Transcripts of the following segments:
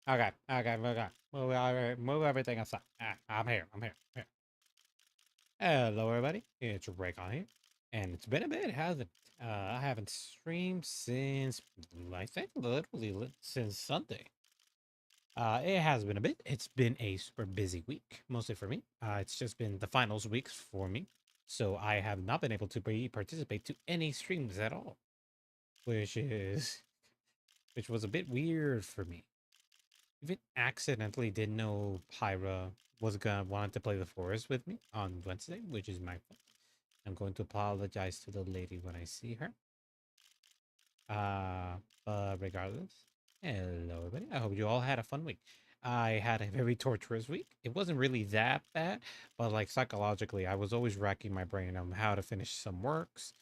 Okay. Move everything aside. I'm here. Hello, everybody. It's Ray-Kon here, and it's been a bit, hasn't? I haven't streamed since I think literally since Sunday. It has been a bit. It's been a super busy week, mostly for me. It's just been the finals weeks for me, so I have not been able to participate to any streams at all, which is which was a bit weird for me. Even accidentally didn't know Pyra was gonna want to play the forest with me on Wednesday, which is my fault. I'm going to apologize to the lady when I see her. But regardless, hello everybody. I hope you all had a fun week. I had a very torturous week. It wasn't really that bad, but like psychologically, I was always racking my brain on how to finish some works,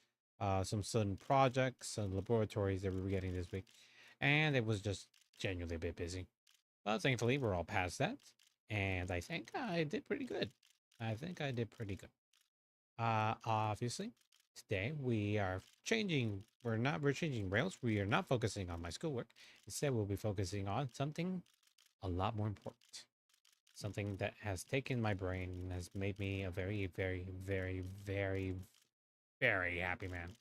some sudden projects, some laboratories that we were getting this week, and it was just genuinely a bit busy. But thankfully, we're all past that, and I think I did pretty good. I think I did pretty good. Obviously, today we are changing. We're changing rails. We are not focusing on my schoolwork. Instead, we'll be focusing on something a lot more important. Something that has taken my brain and has made me a very, very, very, very, very happy man.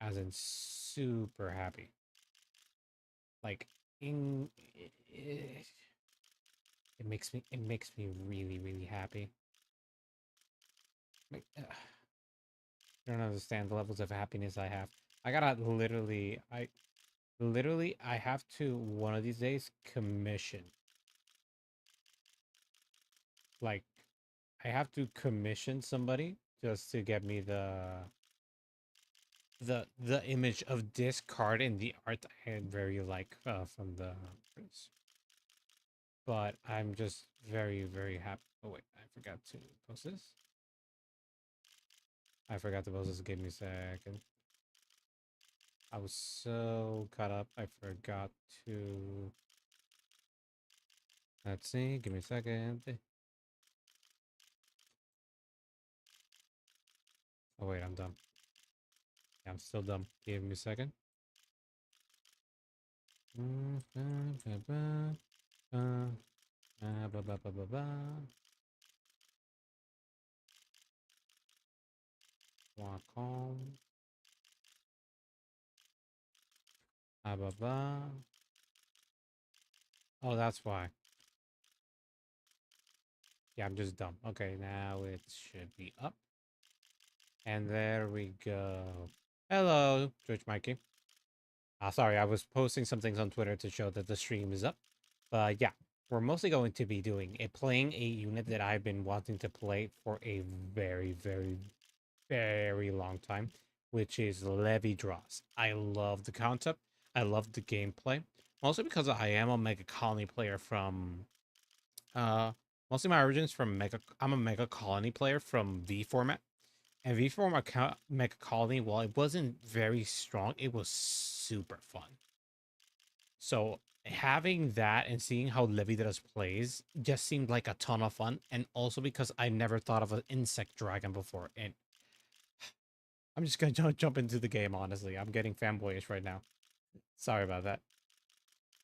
As in super happy. Like in it makes me really, really happy. I don't understand the levels of happiness I have. I gotta literally I have to one of these days commission, like, I have to commission somebody just to get me the image of this card in the art I very like from the prints. But I'm just very, very happy. Oh wait, I forgot to post this. I forgot to post this. Give me a second. I was so caught up. I forgot to. Let's see. Give me a second. Oh wait, I'm dumb. Yeah, I'm still dumb. Give me a second. Wacom. Oh, that's why. Yeah, I'm just dumb. Okay, now it should be up. And there we go. Hello, Twitch Mikey. Sorry, I was posting some things on Twitter to show that the stream is up. But yeah, we're mostly going to be playing a unit that I've been wanting to play for a very, very, very long time, which is Levidras. I love the concept. I love the gameplay. Mostly because I am a Mega Colony player from mostly my origins from I'm a Mega Colony player from V format. And V format Mega Colony, while it wasn't very strong, it was super fun. So having that and seeing how Levidras plays just seemed like a ton of fun. And also because I never thought of an insect dragon before. And I'm just gonna jump into the game, honestly. I'm getting fanboyish right now. Sorry about that.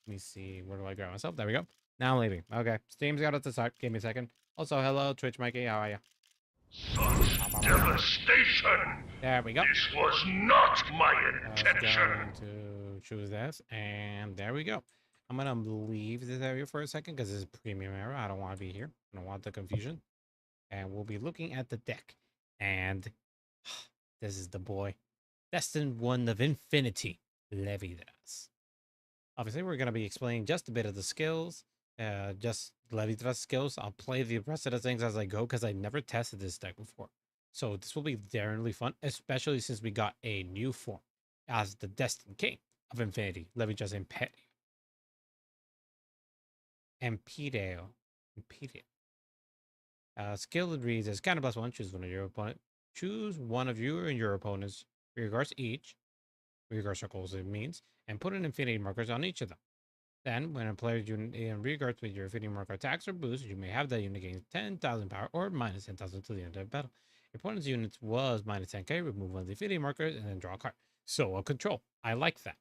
Let me see. Where do I grab myself? There we go. Now I'm leaving. Okay. Steam's got it to start. Give me a second. Also, hello, Twitch Mikey. How are you? Such devastation! There we go. This was not my intention! I was going to choose this, and there we go. I'm gonna leave this area for a second because this is premium area. I don't want to be here. I don't want the confusion. And we'll be looking at the deck. And this is the boy. Destined One of Infinity, Levidras. Obviously, we're going to be explaining just a bit of the skills, just Levidras skills. I'll play the rest of the things as I go because I never tested this deck before. So this will be generally fun, especially since we got a new form as the Destined King of Infinity, Levidras Impedeo. Skill reads as counter +1, choose one of your opponent. Choose one of you and your opponent's rear guards each. Rear guard circles it means, and put an infinity markers on each of them. Then, when a player's unit in rear guards with your infinity marker attacks or boosts, you may have that unit gain 10,000 power or minus 10,000 to the end of battle. Your opponent's unit was minus 10k, remove one of the infinity markers, and then draw a card. So, a control. I like that.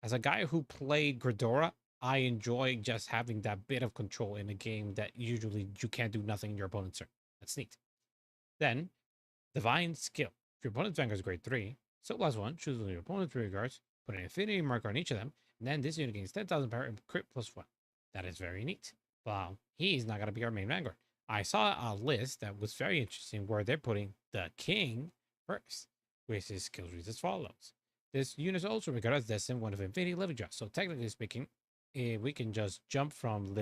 As a guy who played Gridora, I enjoy just having that bit of control in a game that usually you can't do nothing in your opponent's turn. That's neat. Then, Divine Skill. If your opponent's Vanguard is grade 3, so +1, choose one of your opponent's rear guards, put an infinity marker on each of them, and then this unit gains 10,000 power and crit +1. That is very neat. Well, he's not going to be our main Vanguard. I saw a list that was very interesting where they're putting the King first, which his skills reads as follows. This unit is also regarded as destined one of Infinity Levidras. So technically speaking, we can just jump from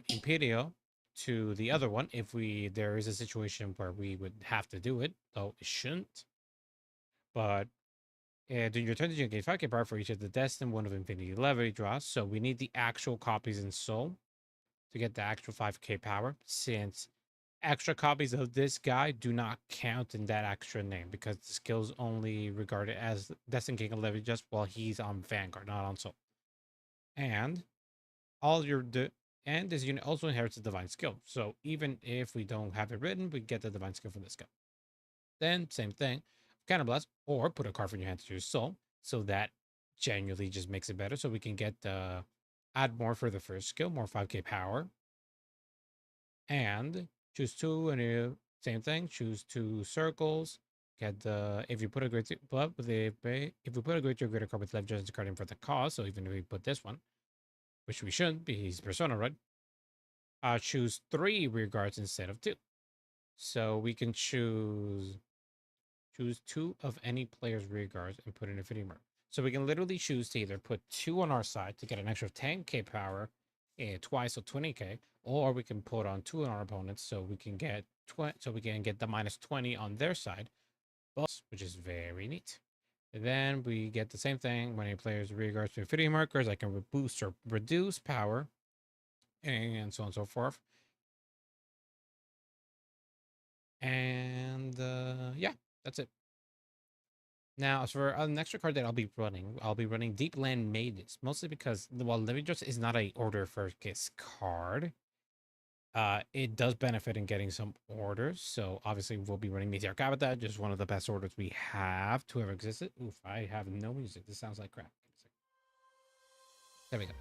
Imperial to the other one if there is a situation where we would have to do it, though it shouldn't. But during your turn, you gain 5k power for each of the destined one of Infinity Levidras. So we need the actual copies in Soul to get the actual 5k power, since extra copies of this guy do not count in that extra name because the skill's only regarded as Destined King of Levidras while he's on Vanguard, not on Soul. And this unit also inherits the divine skill. So even if we don't have it written, we get the divine skill from this skill. Then same thing, counterblast, or put a card from your hand to your soul. So that genuinely just makes it better. So we can get add more for the first skill, more 5k power. And choose two, and same thing, choose 2 circles. Get the if you put a great but if we put a greater card with left just card in for the cost. So even if we put this one, which we shouldn't, be he's persona, right? Choose 3 rear guards instead of 2. So we can choose 2 of any player's rear guards and put an infinity mark. So we can literally choose to either put 2 on our side to get an extra 10k power twice, so 20k, or we can put on 2 on our opponents so we can get the -20 on their side, which is very neat. And then we get the same thing when a player's rear guards to infinity markers. I can boost or reduce power, and so on and so forth. And yeah, that's it. Now, as for an extra card that I'll be running Deep Land Maidens, mostly because while Levidras is not a order focus card, it does benefit in getting some orders. So obviously we'll be running Meteor Habitat, just one of the best orders we have to ever existed. Oof, I have no music. This sounds like crap. There we go.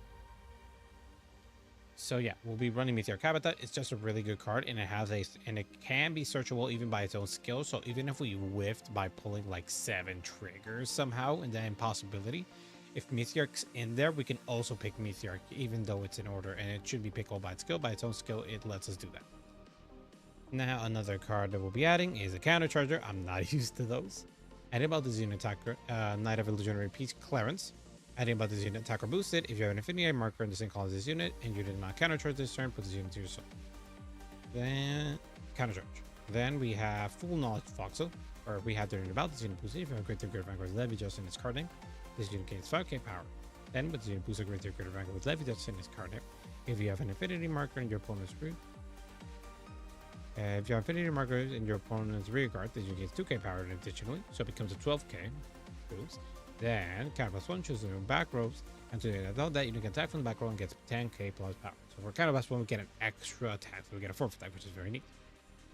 So yeah, we'll be running Meteor Habitat. It's just a really good card, and it can be searchable even by its own skill. So even if we whiffed by pulling like 7 triggers somehow in the impossibility, if Meteor's in there, we can also pick Meteor, even though it's in order, and it should be pickable by its skill. By its own skill, it lets us do that. Now, another card that we'll be adding is a counter charger. I'm not used to those. Adding about this unit attacker, Knight of Illusionary Peace Clarence. Adding about this unit attacker boosted. If you have an infinity marker in the same column as this unit and you did not counter charge this turn, put this unit to your soul. Then counter charge. Then we have Full Knowledge Voxel, or we have during about this unit boosted. If you have a greater greater Vanguard with Levidras in its card name, this unit gains 5k power. Then with this unit boosted greater greater Vanguard with Levidras in its card name, if you have an infinity marker in your opponent's rear, if you have infinity markers in your opponent's rear guard, this unit gains 2k power additionally, so it becomes a 12k boost. Then counter +1, choose the back rows, and to that you can attack from the back row and get 10k plus power. So for counter +1, we get an extra attack, so we get a 4th attack, which is very neat.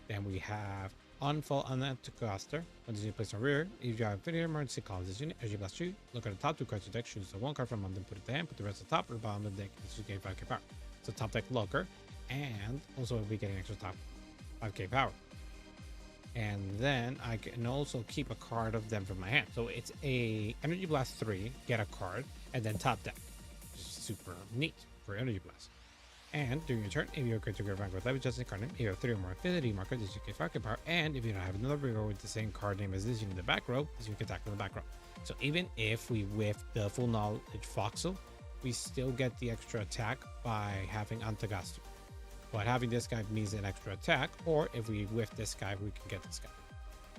Then we have Unfall Unanticaster. When this unit placed on rear, if you have infinity emergency calls this unit, as you blast 2, look at the top 2 cards of the deck, choose the 1 card from them, then put it to hand, put the rest at the top or the bottom of the deck, and this gain 5k power. So top deck lurker, and also we'll be getting extra top 5k power. And then I can also keep a card of them from my hand. So it's a Energy Blast 3, get a card, and then top deck. Which is super neat for Energy Blast. And during your turn, if you're going to go rank with Levidras card name, if you have 3 or more affinity markers, this you get 5k power. And if you don't have another rigor with the same card name as this unit in the back row, this you can attack from the back row. So even if we whiff the Full Knowledge Voxel, we still get the extra attack by having Antagastu. But having this guy means an extra attack, or if we whiff this guy, we can get this guy.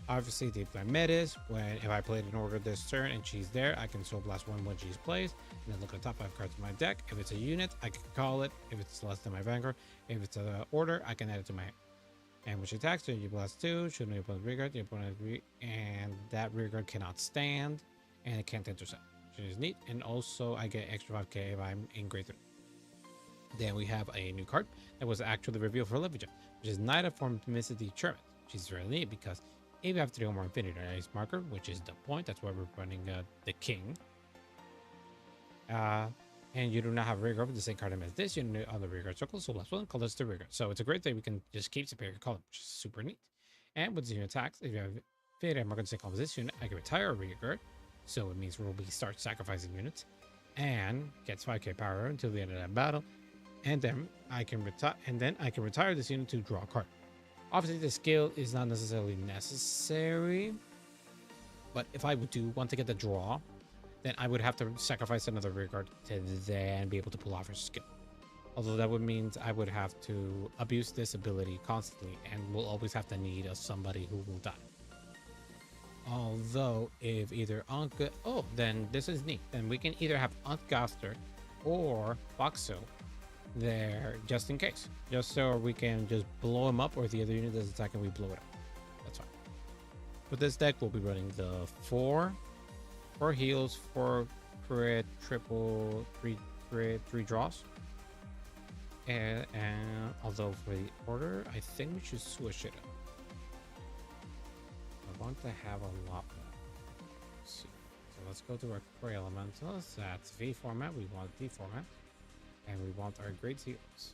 Obviously, Deep Land Metis, if I played an order this turn and she's there, I can Soul Blast 1 when she's placed, and then look at the top 5 cards of my deck. If it's a unit, I can call it. If it's less than my Vanguard, if it's an order, I can add it to my hand. And when she attacks, so you blast 2, shoot your opponent's rearguard, and that rearguard cannot stand, and it can't intercept, which is neat. And also, I get extra 5k if I'm in grade 3. Then we have a new card that was actually revealed for Levidras, which is Knight of Formicity Chermit, which is really neat because if you have 3 or more infinity marker, which is the point, that's why we're running the king. and you do not have rearguard with the same card name as this unit on the rearguard circle, so last one colors the rearguard. So it's a great thing we can just keep superior color, which is super neat. And with zero attacks, if you have fit and mark on the same color as this unit, I can retire a rearguard. So it means we'll start sacrificing units and gets 5k power until the end of that battle. And then I can retire this unit to draw a card. Obviously, the skill is not necessarily necessary, but if I do want to get the draw, then I would have to sacrifice another rearguard to then be able to pull off her skill. Although that would mean I would have to abuse this ability constantly and will always have to need somebody who will die. Although if either Anka, oh, then this is neat. Then we can either have Antgaster or Boxo there just in case. Just so we can just blow him up, or if the other unit does attack and we blow it up. That's fine. With this deck, we'll be running the 4 heals, 4 crit, triple, 3 crit, 3 draws. And although for the order, I think we should switch it up. I want to have a lot more. Let's see. So let's go to our core elementals. That's V format. We want D format. And we want our great seals.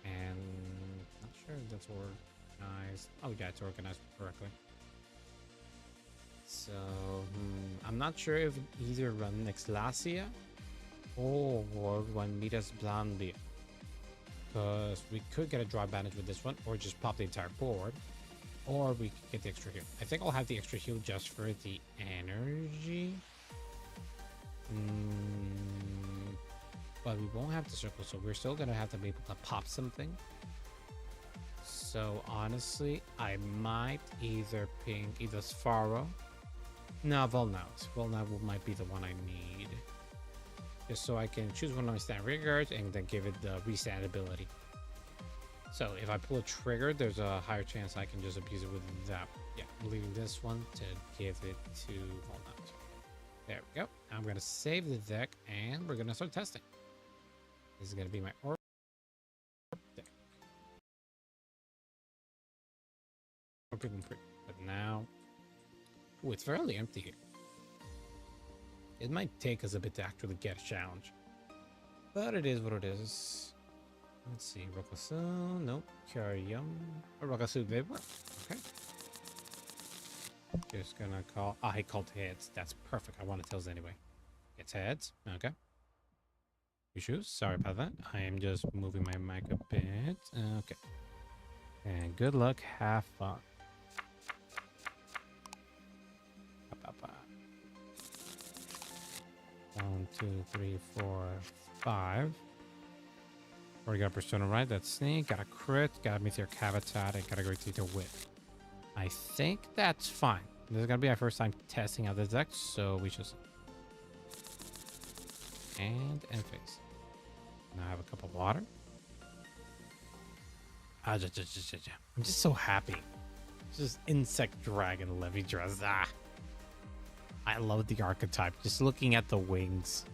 And not sure if that's organized. Oh yeah, it's organized correctly. So I'm not sure if either run Nexlasia or run Midas Blandia, because we could get a draw advantage with this one, or just pop the entire board, or we could get the extra heal. I think I'll have the extra heal just for the energy. But we won't have the circle, so we're still gonna have to be able to pop something. So honestly, I might either ping either Sfaro. No, Volnaut. Volnaut might be the one I need. Just so I can choose one of my stand rearguards and then give it the restand ability. So if I pull a trigger, there's a higher chance I can just abuse it with that. Yeah, I'm leaving this one to give it to Volnaut. There we go. I'm gonna save the deck and we're gonna start testing. This is gonna be my orb deck. But now, ooh, it's fairly empty here. It might take us a bit to actually get a challenge, but it is what it is. Let's see, Rokasu, nope, Kyarium, Rokasu Vibra, okay. Just gonna call, he called heads, that's perfect, I want to tails anyway. It's heads, okay. Issues, sorry about that, I am just moving my mic a bit, okay. And good luck, have fun. 1, 2, 3, 4, 5. Already got a Persona right. That's Snake. Got a crit. Got a Meteor Cavitat. And got a Great Teeter Whip. I think that's fine. This is gonna be our first time testing out this deck, so we should. And face. Now I have a cup of water. I'm just so happy. It's just Insect Dragon Levidras. I love the archetype. Just looking at the wings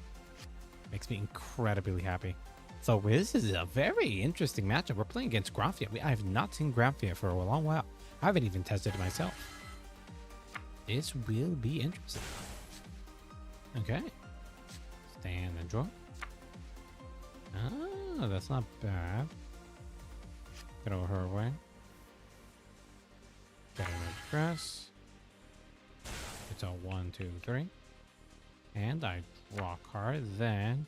makes me incredibly happy. So this is a very interesting matchup. We're playing against Granfia. I have not seen Granfia for a long while. I haven't even tested it myself. This will be interesting. Okay. Stand and draw. Oh, that's not bad. Get over her way. Get an press. It's a 1, 2, 3. And I draw a card, then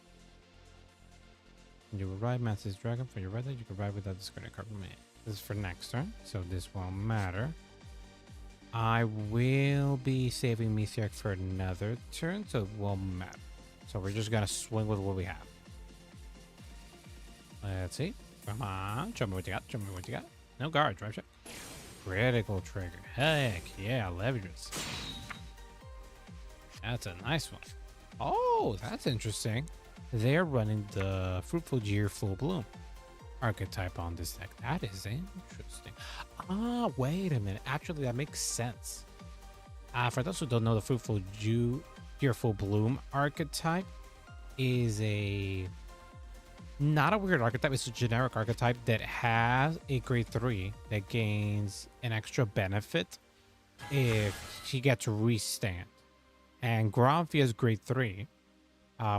you will ride Master's Dragon. For your red deck, you can ride without discarding a card from it. This is for next turn, so this won't matter. I will be saving Mithriak for another turn, so it won't matter. So we're just gonna swing with what we have. Let's see. Come on, show me what you got. Show me what you got. No guards, right? Critical trigger. Heck yeah, Levidras. That's a nice one. Oh, that's interesting. They're running the Fruitful Year Full Bloom archetype on this deck. That is interesting. Wait a minute. Actually, that makes sense. For those who don't know, the Fruitful Year Full Bloom archetype is not a weird archetype. It's a generic archetype that has a grade 3 that gains an extra benefit if she gets restand. And Granfia's grade 3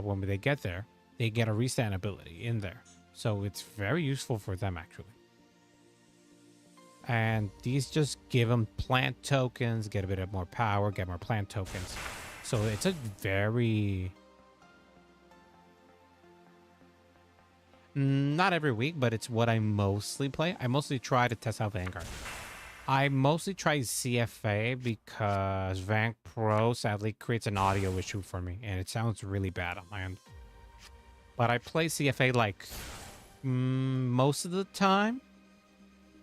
when they get there, they get a restand ability in there. So it's very useful for them, actually. And these just give them plant tokens, get a bit of more power, get more plant tokens. So it's a very... not every week, but it's what I mostly play. I mostly try to test out Vanguard. I mostly try CFA because Vank Pro sadly creates an audio issue for me, and it sounds really bad on my end. But I play CFA like most of the time.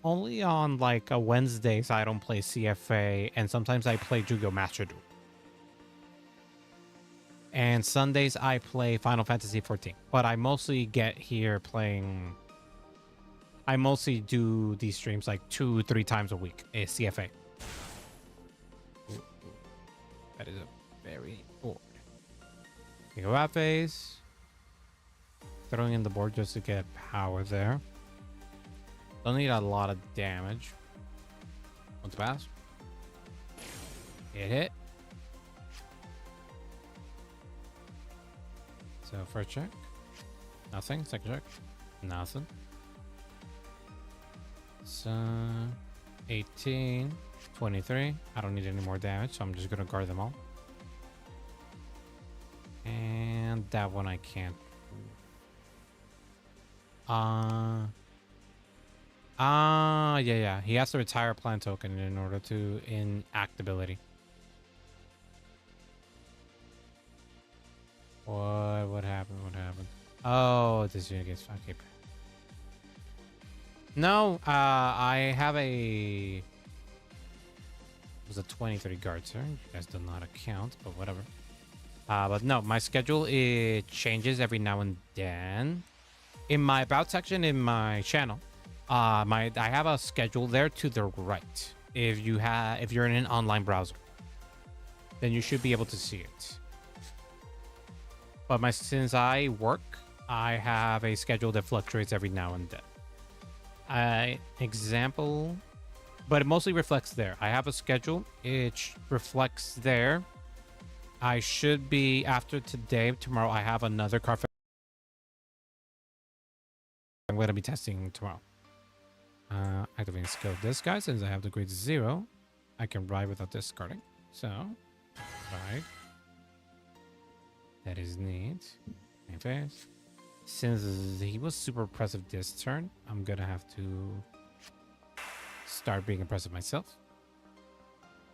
Only on like a Wednesdays I don't play CFA, and sometimes I play Yu-Gi-Oh! Master Duel. And Sundays I play Final Fantasy XIV. But I mostly get here playing... I mostly do these streams like 2-3 times a week. CFA. Ooh. That is a very board. You go out phase. Throwing in the board just to get power there. Don't need a lot of damage. Once pass. It hit. So first check. Nothing. Second check. Nothing. So 18, 23. I don't need any more damage, so I'm just gonna guard them all. And that one I can't. Yeah. He has to retire a plant token in order to enact ability. What happened? What happened? Oh, this unit gets okay. No, I have a... It was a 23 guard, sir. You guys do not account, but whatever. But no, my schedule, it changes every now and then. In my about section in my channel, I have a schedule there to the right. If you're in an online browser, then you should be able to see it. But since I work, I have a schedule that fluctuates every now and then. Example, but it mostly reflects there. I have a schedule. It reflects there. I should be, after today, tomorrow, I have another card I'm going to be testing tomorrow. Activating skill of this guy. Since I have the grade 0, I can ride without discarding. So, ride. That is neat. Phase. Since he was super impressive this turn, I'm gonna have to start being impressive myself.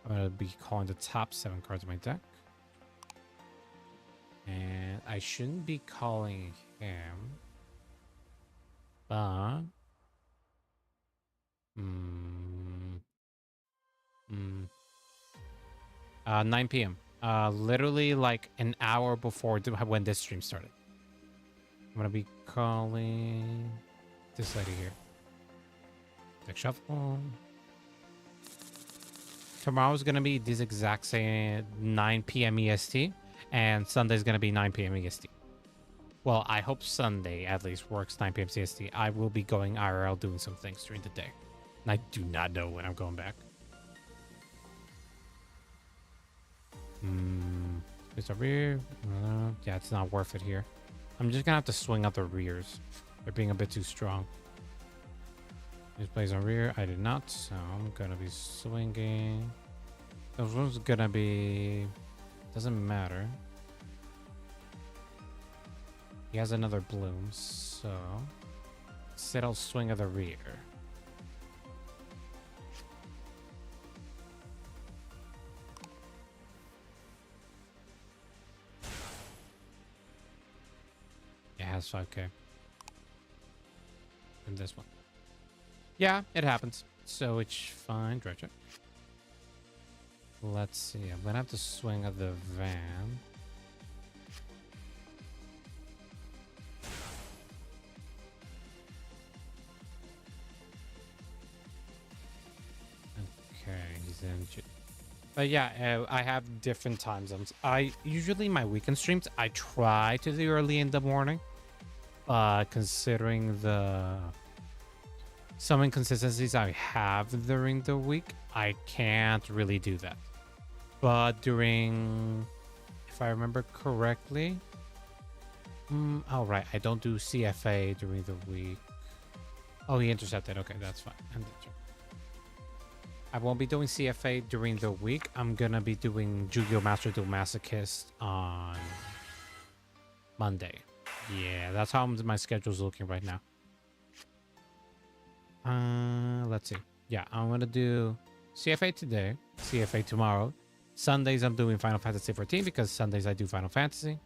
I'm gonna be calling the top 7 cards of my deck. And I shouldn't be calling him, but 9 p.m. Literally like an hour before when this stream started. I'm gonna be calling this lady here. Deck shuffle. Tomorrow's gonna be this exact same 9 p.m. EST, and Sunday's gonna be 9 p.m. EST. Well, I hope Sunday at least works 9 p.m. CST. I will be going IRL doing some things during the day. And I do not know when I'm going back. Is a rear? Yeah, it's not worth it here. I'm just gonna have to swing out the rears. They're being a bit too strong. This plays on rear. I did not, so I'm gonna be swinging. Those ones gonna be... Doesn't matter. He has another bloom, so... Instead I'll swing at the rear. It has 5k. And this one. Yeah, it happens. So it's fine. Dredge it. Let's see. I'm gonna have to swing at the van. Okay, he's in. But yeah, I have different time zones. Usually my weekend streams, I try to do early in the morning. Considering some inconsistencies I have during the week, I can't really do that. But during, if I remember correctly, Oh, right. I don't do CFA during the week. Oh, he intercepted. Okay, that's fine. I won't be doing CFA during the week. I'm going to be doing Yu-Gi-Oh! Master Duel Masochist on Monday. Yeah, that's how my schedule's looking right now. Let's see. Yeah, I'm going to do CFA today, CFA tomorrow. Sundays, I'm doing Final Fantasy 14 because Sundays I do Final Fantasy.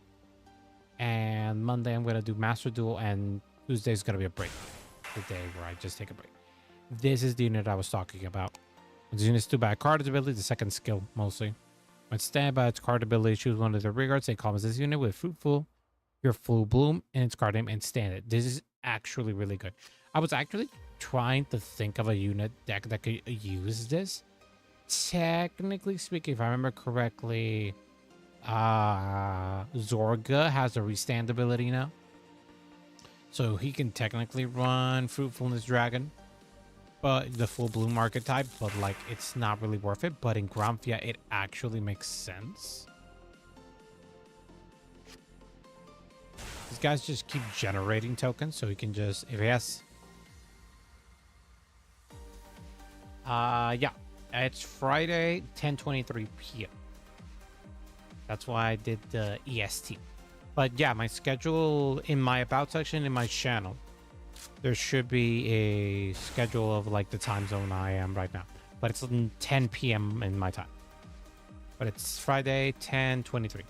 And Monday, I'm going to do Master Duel, and Tuesday's going to be a break. The day where I just take a break. This is the unit I was talking about. This unit's too bad. Card ability, the second skill, mostly. When stand by its card ability, choose one of the regards. Say, commons this unit with Fruitful, your Full Bloom, and its card name, and stand it. This is actually really good. I was actually trying to think of a unit deck that could use this. Technically speaking, if I remember correctly, Zorga has a restand ability now. So he can technically run Fruitfulness Dragon, but the Full Bloom archetype, but like it's not really worth it. But in Granfia, it actually makes sense. These guys just keep generating tokens, so he can just, if he has... yeah, it's Friday, 10:23 p.m. That's why I did the EST. But yeah, my schedule in my About section in my channel, there should be a schedule of like the time zone I am right now. But it's 10 p.m. in my time. But it's Friday, 10:23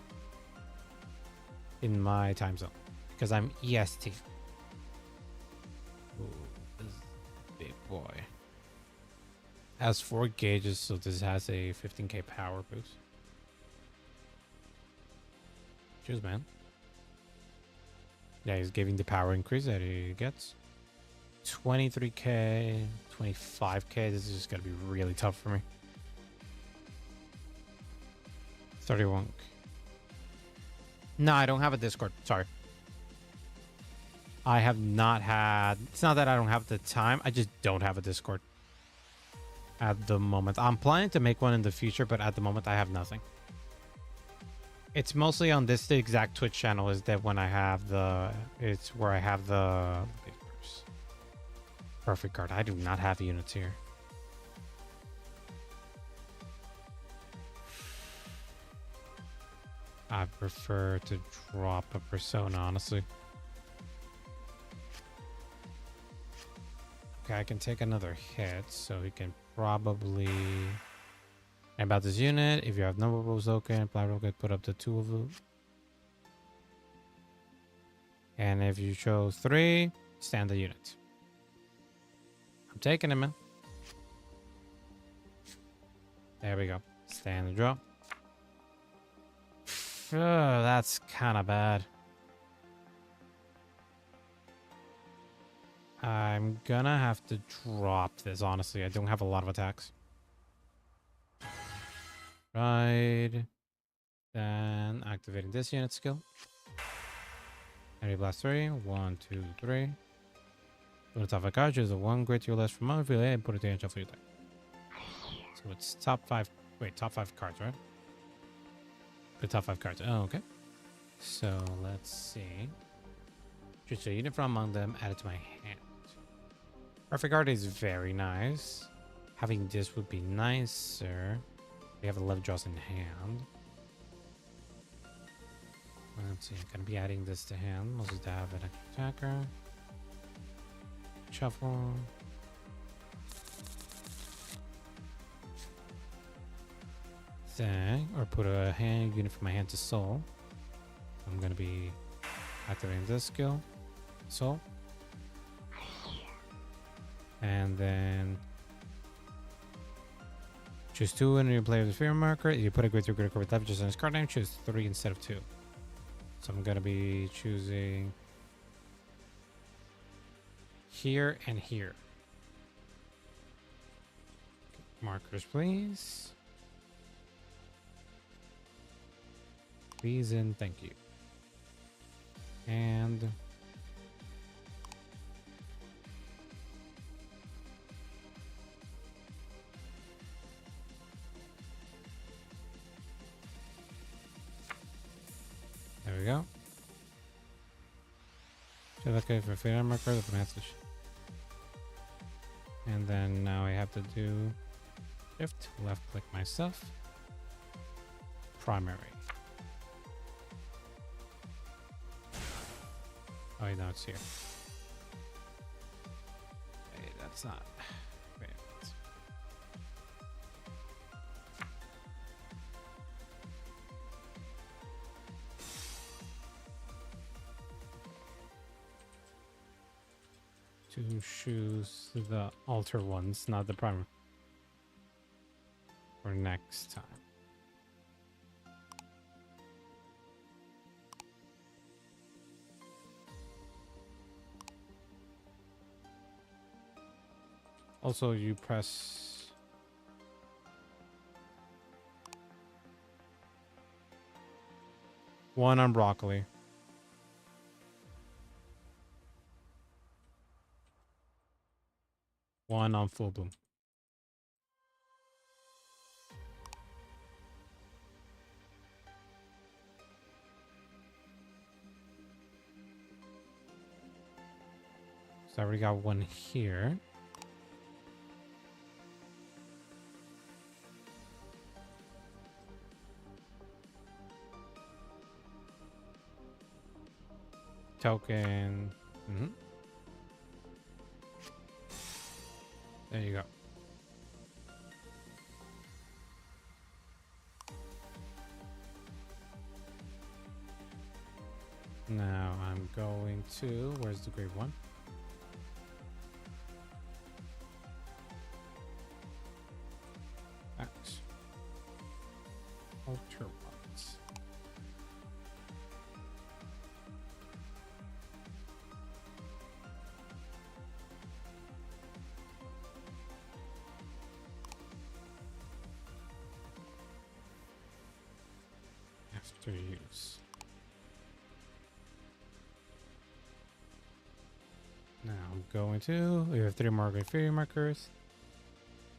in my time zone because I'm EST. Ooh, this is a big boy. Has 4 gauges, so this has a 15k power boost. Cheers, man. Yeah, he's giving the power increase that he gets. 23k, 25k. This is just gonna be really tough for me. 31. No, I don't have a Discord. Sorry. I have not had... It's not that I don't have the time. I just don't have a Discord at the moment. I'm planning to make one in the future, but at the moment I have nothing. It's mostly on this exact Twitch channel is that when I have the... It's where I have the... Perfect card. I do not have units here. I prefer to drop a persona, honestly. Okay, I can take another hit, so we can probably... And about this unit, if you have number rules open, apply real good, put up the 2 of them. And if you chose 3, stand the unit. I'm taking him, man. There we go. Stand the draw. Oh, that's kind of bad. I'm gonna have to drop this, honestly. I don't have a lot of attacks. Right. Then activating this unit skill. Enemy blast 3. 1, 2, 3. Put the top 5 cards. Choose a 1 great to your list from my field and put it in shuffle your deck. So it's top 5. Wait, top 5 cards, right? The top 5 cards. Oh, okay. So let's see. Choose a unit from among them. Add it to my hand. Perfect card is very nice. Having this would be nicer. We have 11 draws in hand. Let's see. I'm gonna be adding this to hand. Mostly to have an attacker. Shuffle. Thing, or put a hand unit from my hand to soul. I'm gonna be activating this skill, soul, and then choose 2 and you play the fear marker. You put a great to critical with just on his card name. Choose 3 instead of 2. So I'm gonna be choosing here and here. Markers, please. Please and thank you. And there we go. Okay, for fair marker, the message. And then now I have to do shift, left click myself. Primary. Oh, no, it's here. Hey, that's not. Wait. To choose the alter ones, not the primer. For next time. Also, you press one on broccoli. One on full bloom. So I already got one here. Token. There you go. Now I'm going to, where's the grade one? X. Alter ones. After use. Now I'm going to, we have 3 more grade 3 markers.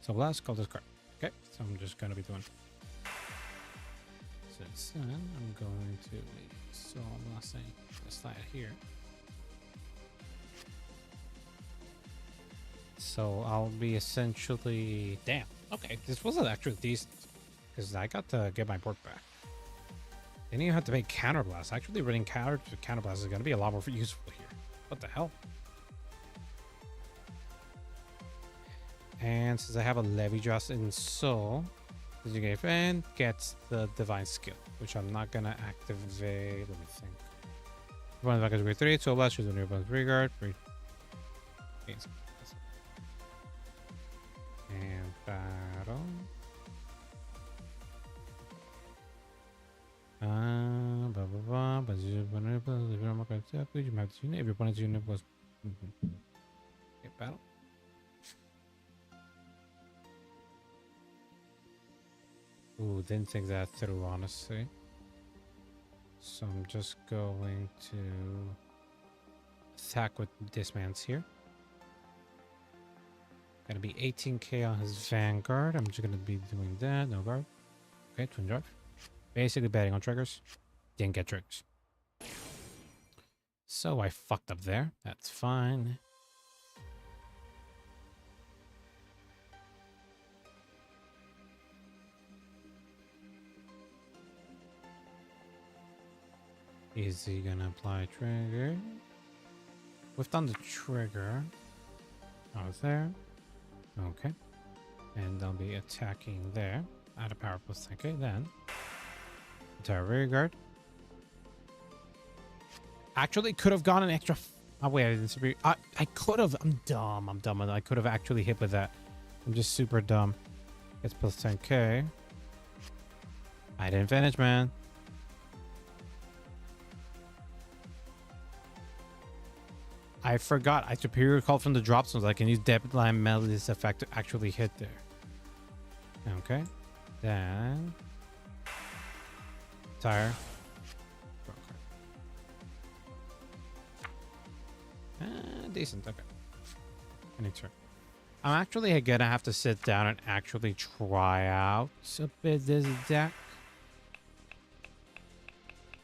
So last call this card. Okay, so I'm just gonna be doing. Since then, I'm going to leave. So I'm not saying this slide here. So I'll be essentially, damn. Okay, this wasn't actually decent because I got to get my port back. Then you have to make counterblast. Actually, running counterblast is going to be a lot more useful here. What the hell? And since I have a Levidras in Soul, you get and gets the divine skill, which I'm not gonna activate. Let me think. One back is grade 3, so last is the nearby regard. And battle. Blah blah blah. But you might have seen every opponent's unit was. Okay, battle. Ooh, didn't think that through, honestly. So I'm just going to attack with this man's here. Gonna be 18k on his Vanguard. I'm just gonna be doing that. No guard. Okay, twin drive. Basically betting on triggers. Didn't get triggers. So I fucked up there. That's fine. Is he gonna apply trigger? We've done the trigger. I was there. Okay. And I'll be attacking there. Add a power plus 10k. Then entire rear guard. Actually could have gone an extra. Oh wait, I didn't super. I could have. I'm dumb. I'm dumb. I could have actually hit with that. I'm just super dumb. It's plus 10k. I didn't finish, man. I forgot. I superior called from the drop zones. I can use debit line melodies effect to actually hit there. Okay. Then tire. Decent. Okay. Any turn. I'm actually gonna have to sit down and actually try out a bit this deck.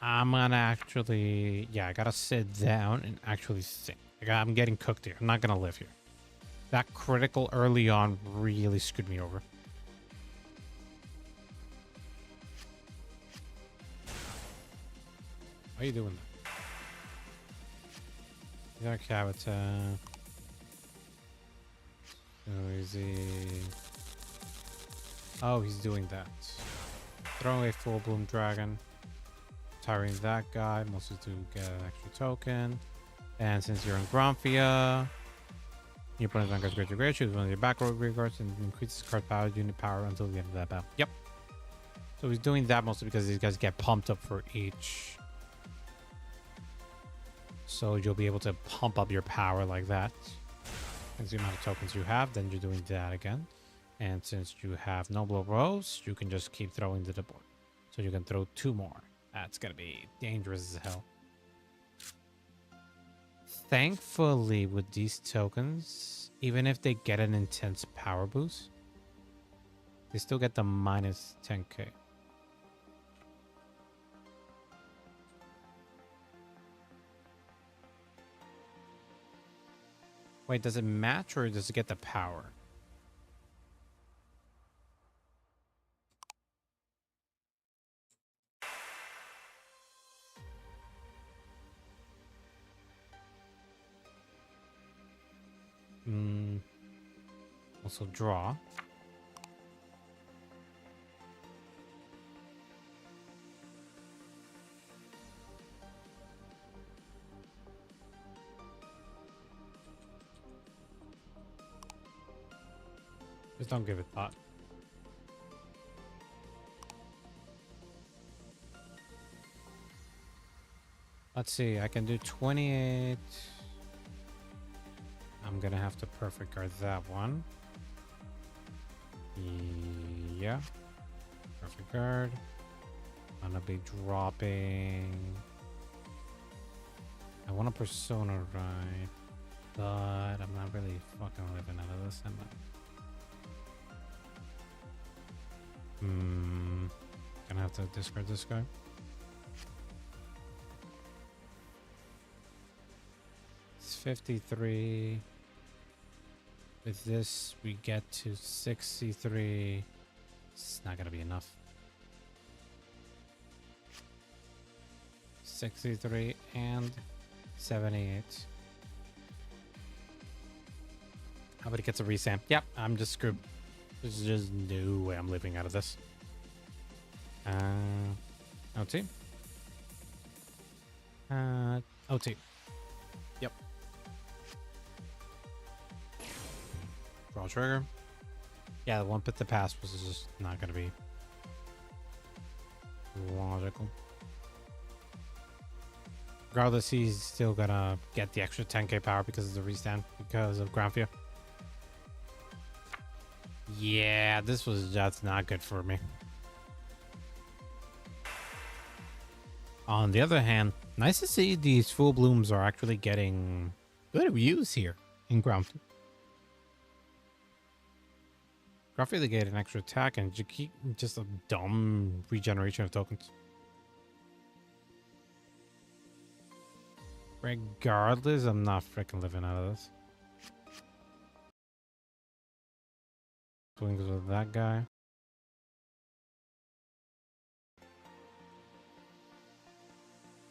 I'm gonna actually, yeah, I gotta sit down and actually think. I'm getting cooked here. I'm not gonna live here. That critical early on really screwed me over. Why are you doing that? You got a Cavita. Oh, is he? Oh, he's doing that. Throwing a full bloom dragon. Tiring that guy, mostly to get an extra token. And since you're in Granfia, your opponent's on great to great, choose one of your back row regards and increases card power, unit power until the end of that battle. Yep. So he's doing that mostly because these guys get pumped up for each. So you'll be able to pump up your power like that. As the amount of tokens you have, then you're doing that again. And since you have Noble Rose, you can just keep throwing to the board. So you can throw 2 more. That's going to be dangerous as hell. Thankfully, with these tokens, even if they get an intense power boost, they still get the minus 10k. Wait, does it match or does it get the power? Also draw. Just don't give it thought. Let's see, I can do 28. I'm gonna have to perfect guard that one. Yeah. Perfect guard. I'm gonna be dropping. I want a persona right, but I'm not really fucking living out of this, am I? Gonna have to discard this guy. It's 53. With this, we get to 63. It's not gonna be enough. 63 and 78. How about it gets a restamp? Yep, I'm just screwed. There's just no way I'm living out of this. OT. OT. Yep. Draw trigger. Yeah, the one put the pass was just not going to be logical. Regardless, he's still going to get the extra 10k power because of the restand, because of Granfia. Yeah, this was just not good for me. On the other hand, nice to see these full blooms are actually getting good views here in Granfia. Granfia, they get an extra attack and just a dumb regeneration of tokens. Regardless, I'm not freaking living out of this. Swings with that guy.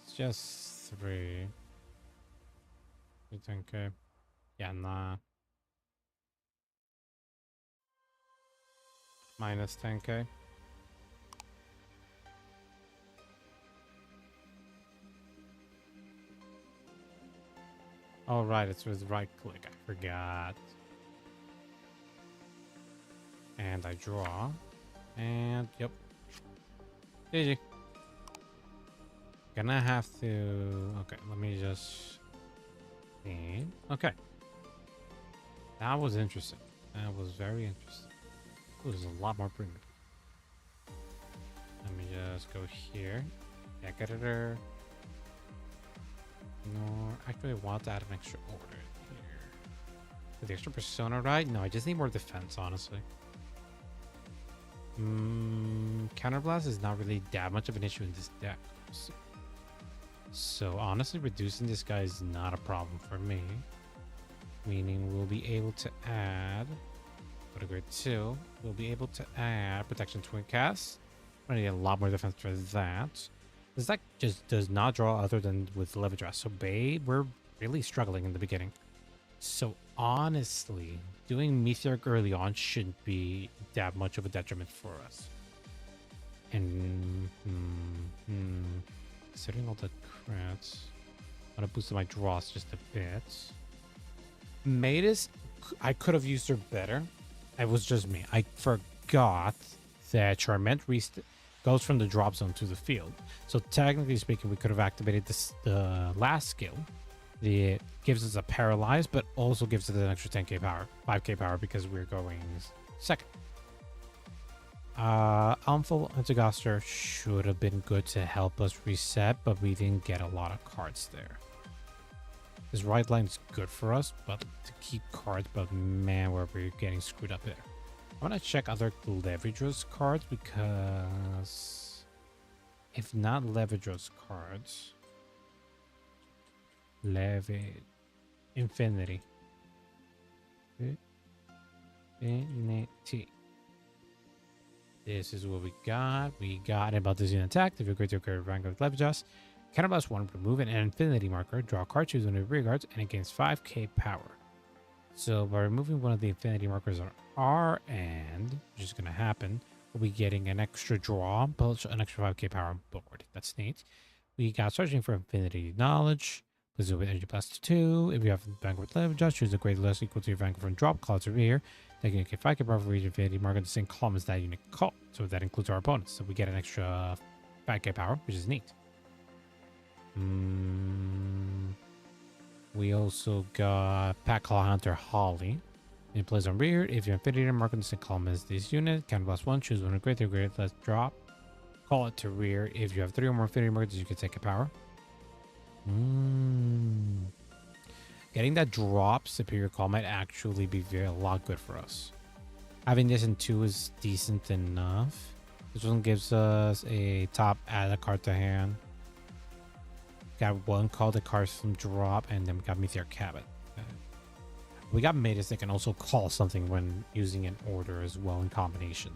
It's just 3. 10k. Yeah, nah. Minus 10k. Oh, right, it's with right click. I forgot. And I draw. And, yep. GG. Gonna have to... Okay, let me just... see. Okay. That was interesting. That was very interesting. Ooh, there's a lot more premium. Let me just go here. Deck editor. No, actually I want to add an extra order here. With the extra persona, right? No, I just need more defense, honestly. Counterblast is not really that much of an issue in this deck. So So honestly, reducing this guy is not a problem for me. Meaning we'll be able to add, go to grade 2, we'll be able to add protection twin cast. We're gonna get a lot more defense for that. This deck just does not draw other than with Levidras. So babe, we're really struggling in the beginning. So honestly, doing Meteoric early on shouldn't be that much of a detriment for us. And considering all the crits, I'm gonna boost my draws just a bit. Matus, I could have used her better. It was just me. I forgot that Charment goes from the drop zone to the field. So technically speaking, we could have activated the last skill. It gives us a paralyze, but also gives us an extra 10k power, 5k power because we're going second. Almful Antigoster should have been good to help us reset, but we didn't get a lot of cards there. This right line's good for us, but to keep cards, but man, we're getting screwed up there. I want to check other Levidras cards because if not Levidras cards, Infinity. This is what we got. We got about this unit attack. If you're going to occur rank of Levidras, Cannibals 1, remove an infinity marker, draw a card, choose one of your rear guards, and it gains 5k power. So by removing one of the infinity markers on our end, which is going to happen, we'll be getting an extra draw, plus an extra 5k power on board. That's neat. We got searching for infinity knowledge. Please with energy plus 2. If you have Vanguard Levidras, choose a grade less equal to your Vanguard from drop, call it over here. They can get 5k power for each infinity marker, the same column as that unit call. So that includes our opponents. So we get an extra 5k power, which is neat. We also got Pack Claw Hunter Holly. It plays on rear. If your infinity marker in the same column as this unit, can plus 1, choose one of grade 3 grade, let's drop. Call it to rear. If you have 3 or more infinity markers, you can take a power. Getting that drop superior call might actually be a lot good for us. Having this in 2 is decent enough. This one gives us a top add a card to hand. Got one call the cards from drop, and then we got Meteor Cabot. We got Matus that can also call something when using an order as well in combination.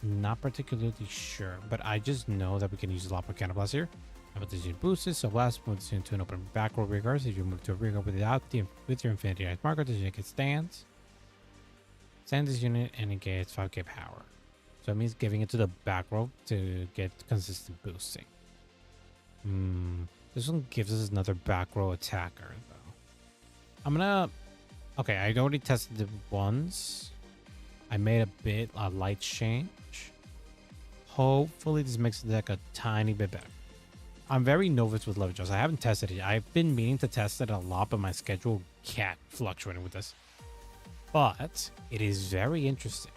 Not particularly sure, but I just know that we can use a lot more Cannibals here. How about this unit boosted? So last move this into an open back row rear guards. If you move to a rear guard with your infinity ice marker, this unit gets stands. Stand this unit and it gets 5k power. So it means giving it to the back row to get consistent boosting. This one gives us another back row attacker though. I'm gonna okay, I already tested it once. I made a light change. Hopefully this makes the deck a tiny bit better. I'm very novice with Levidras. I haven't tested it. I've been meaning to test it a lot, but my schedule can't fluctuate with this. But it is very interesting.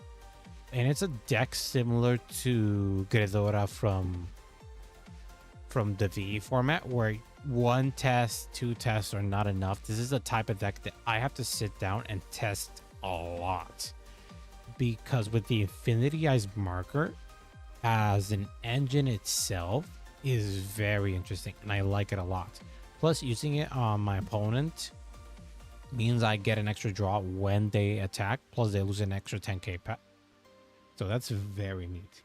And it's a deck similar to Gredora from the VE format, where 1 test, 2 tests are not enough. This is a type of deck that I have to sit down and test a lot. Because with the Infinity Eyes marker as an engine itself is very interesting, and I like it a lot. Plus, using it on my opponent means I get an extra draw when they attack, plus they lose an extra 10k pack. So that's very neat.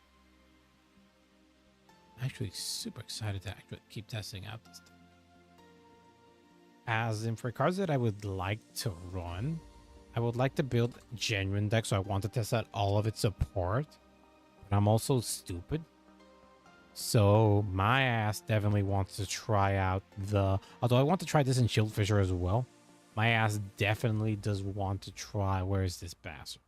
I'm actually super excited to actually keep testing out this thing. As in for cards that I would like to run, I would like to build genuine decks, so I want to test out all of its support. But I'm also stupid. So my ass definitely wants to try out although I want to try this in Shield Fisher as well. My ass definitely does want to try, where is this bastard?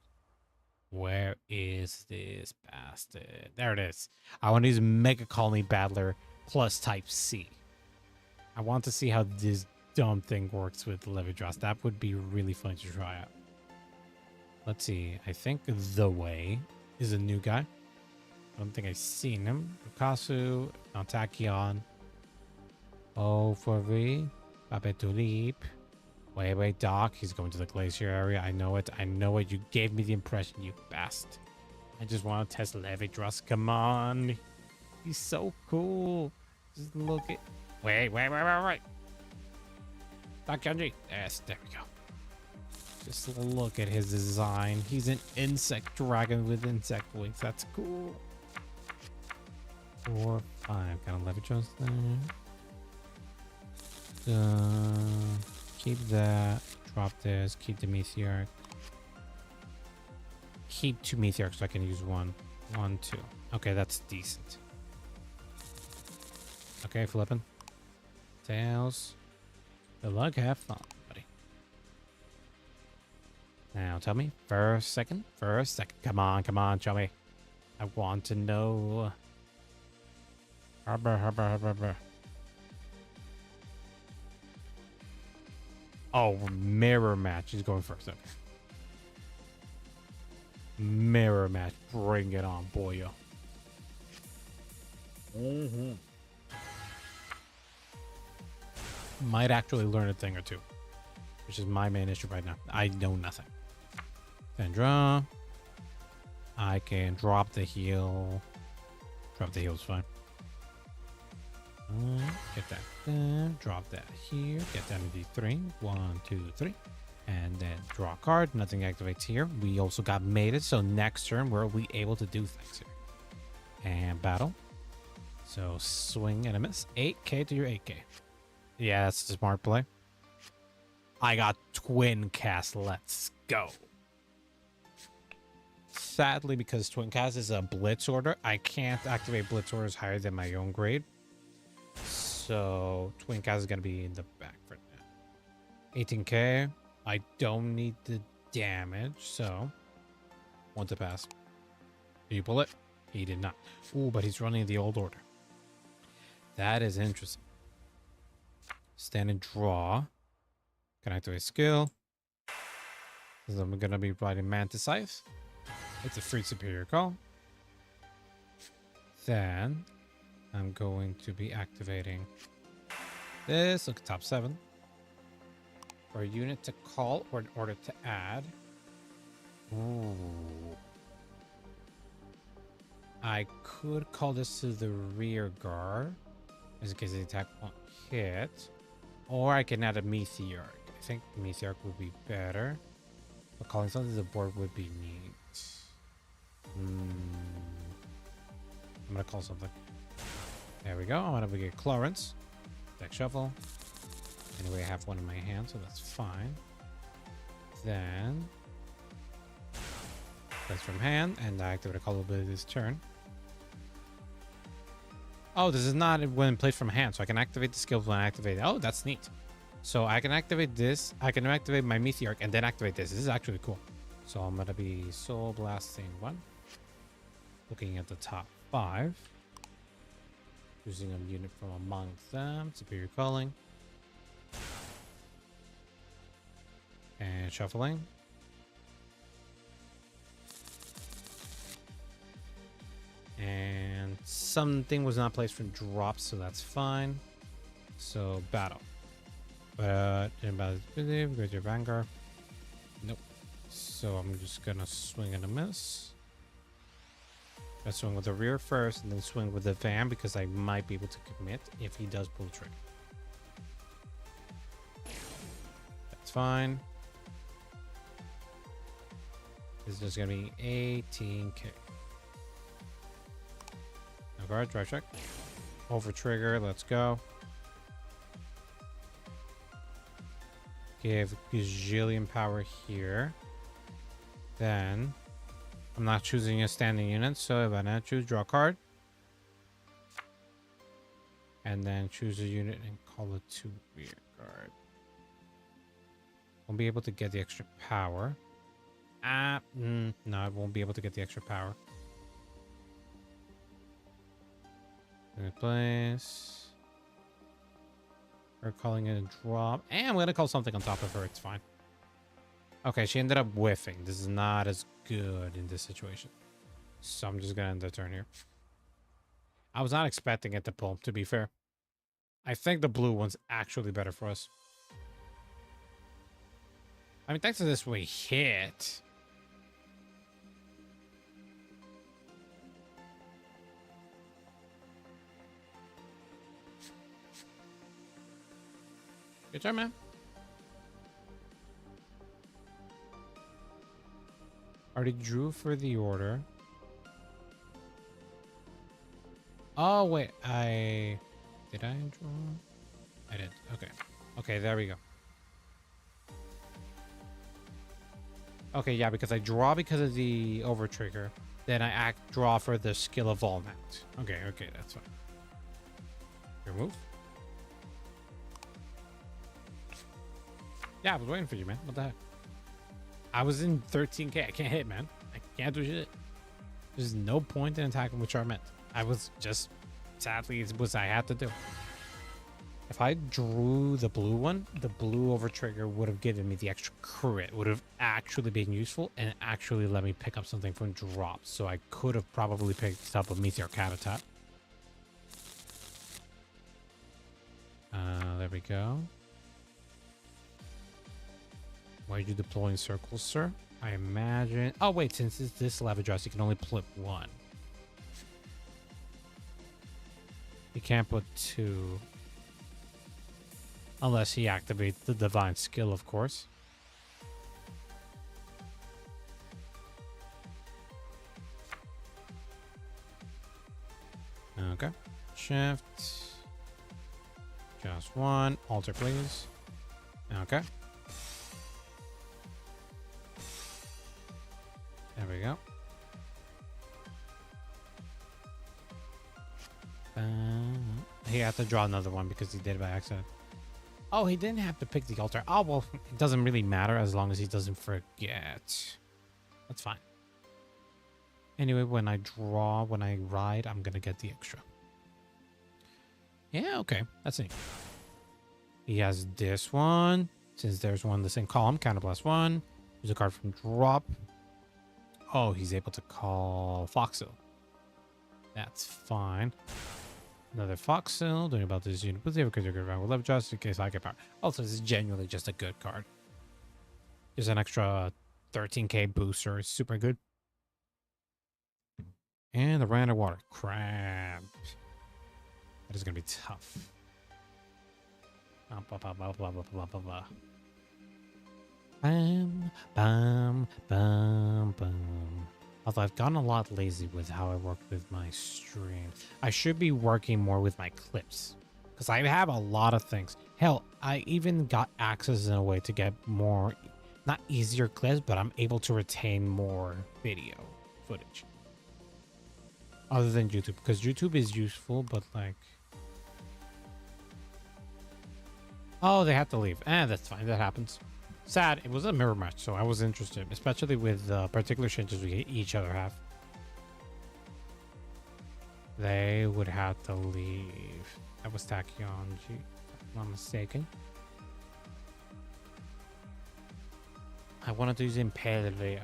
Where is this bastard? There it is. I want to use Mega Colony Battler plus Type C. I want to see how this dumb thing works with Levidras. That would be really fun to try out. Let's see. I think The Way is a new guy. I don't think I've seen him. Rukasu, Tachyon. Oh, for V. Babetulip. Wait, Doc. He's going to the glacier area. I know it. I know it. You gave me the impression, you bastard. I just want to test Levidras. Come on. He's so cool. Just look at. Wait. Stop, Kenji. Yes, there we go. Just look at his design. He's an insect dragon with insect wings. That's cool. 4, 5. Got a Levidras there. Keep that. Drop this. Keep the meteor. Keep 2 meteors so I can use 1. 1, 2. Okay, that's decent. Okay, flipping. Tails. Good luck. Have fun, buddy. Now, tell me. First, second. Come on, show me. I want to know. Harbor. Oh, mirror match. He's going first. Okay. Mirror match. Bring it on, boyo. Might actually learn a thing or two, which is my main issue right now. I know nothing. Then draw. I can drop the heel. Drop the heel's fine. Get that there. Drop that here. Get that in D3. 1, 2, 3. And then draw a card. Nothing activates here. We also got mated, so next turn we're able to do things here. And battle. So swing and a miss. 8k to your 8k. Yeah, that's a smart play. I got twin cast. Let's go. Sadly, because twin cast is a blitz order, I can't activate blitz orders higher than my own grade. So twin cast is going to be in the back for now. 18k. I don't need the damage, so 1 to pass. Did you pull it? He did not. Ooh, but he's running the old order. That is interesting. Stand and draw. Can activate skill. Because I'm going to be riding Mantis Scythe. It's a free superior call. Then I'm going to be activating this. Look at top 7. For a unit to call or in order to add. Ooh. I could call this to the rear guard, as in case the attack won't hit. Or I can add a Meteoric. I think Meteoric would be better. But calling something to the board would be neat. I'm going to call something. There we go. I'm going to get Clarence. Deck shuffle. Anyway, I have 1 in my hand, so that's fine. Then that's from hand, and I activate a call ability this turn. Oh, this is not when played from hand, so I can activate the skills when I activate it. Oh, that's neat. So I can activate this. I can activate my Meteoric and then activate this. This is actually cool. So I'm going to be Soul Blasting 1. Looking at the top 5. Choosing a unit from among them. Superior Calling. And shuffling. And something was not placed for drops, so that's fine. So battle. But go to your Vanguard. Nope. So I'm just gonna swing and a miss. I swing with the rear first, and then swing with the van because I might be able to commit if he does pull the trigger. That's fine. This is just gonna be 18k. No guard, drive check. Over trigger, let's go. Give gazillion power here. Then I'm not choosing a standing unit, so if I not choose, draw a card. And then choose a unit and call it to rear guard. Won't be able to get the extra power. No, I won't be able to get the extra power. In place. We're calling it a drop. And I'm going to call something on top of her. It's fine. Okay, she ended up whiffing. This is not as good in this situation. So I'm just going to end the turn here. I was not expecting it to pull, to be fair. I think the blue one's actually better for us. I mean, thanks to this, we hit. Good job, man. Already drew for the order. Oh, wait. Did I draw? I did. Okay. Okay, there we go. Okay, yeah, because I draw because of the over trigger. Then I draw for the skill of all mount. Okay, okay, that's fine. Remove. Yeah, I was waiting for you, man. What the heck? I was in 13k. I can't hit, man. I can't do shit. There's no point in attacking with Charmant. I was just, sadly, it was I had to do. If I drew the blue one, the blue over trigger would have given me the extra crit. Would have actually been useful and actually let me pick up something from drops. So I could have probably picked up a Meteor Catatat. There we go. Why are you deploying circles, sir? I imagine... Oh, wait, since it's this Levidras, you can only put one. You can't put two. Unless he activates the divine skill, of course. Okay. Shift. Just one. Alter, please. Okay. There we go. He had to draw another one because he did it by accident. Oh, he didn't have to pick the altar. Oh, well, it doesn't really matter as long as he doesn't forget. That's fine. Anyway, when I ride, I'm going to get the extra. Yeah, okay. That's neat. He has this one. Since there's one in the same column, counterblast one. There's a card from drop. Oh, he's able to call Foxhill. That's fine. Another Foxhill. Doing about this unit. Please have a good round with love just in case I get power. Also, this is genuinely just a good card. There's an extra 13k booster. It's super good. And the random water. Crap. That is going to be tough. Bam, bam, bam, bam. Although I've gotten a lot lazy with how I worked with my stream. I should be working more with my clips. Because I have a lot of things. Hell, I even got access in a way to get more, not easier clips, but I'm able to retain more video footage. Other than YouTube. Because YouTube is useful, but like... Oh, they have to leave. That's fine. That happens. Sad. It was a mirror match, so I was interested, especially with particular changes we each other have. They would have to leave. That was Tachyon, if I'm not mistaken. I wanted to use Impalia.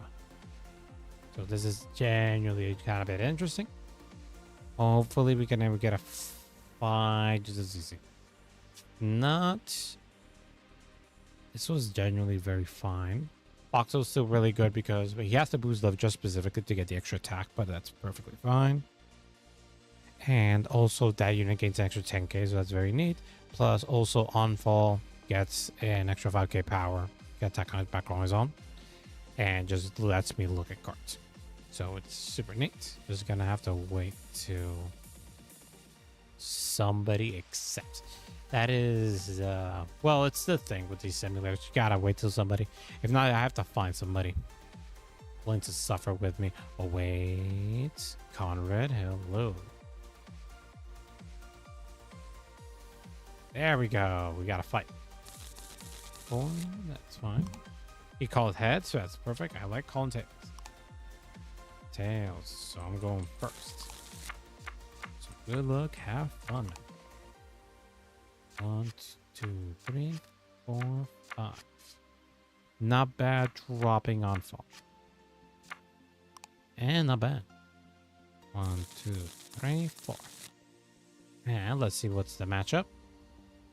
So this is genuinely kind of a bit interesting. Hopefully we can never get a fight just as easy. Not... This was genuinely very fine. Foxhill's still really good because he has to boost love just specifically to get the extra attack, but that's perfectly fine. And also that unit gains an extra 10k, so that's very neat. Plus also on fall gets an extra 5k power. Get attack on his back on his own. And just lets me look at cards. So it's super neat. Just gonna have to wait till somebody accepts. That is, well, it's the thing with these simulators. You gotta wait till somebody. If not, I have to find somebody willing to suffer with me. Oh, wait. Conrad, hello. There we go. We gotta fight. Oh, that's fine. He called heads, so that's perfect. I like calling tails. Tails, so I'm going first. So good luck, have fun. 1, 2, 3, 4, 5. Not bad dropping on fall. And not bad. 1, 2, 3, 4. And let's see what's the matchup.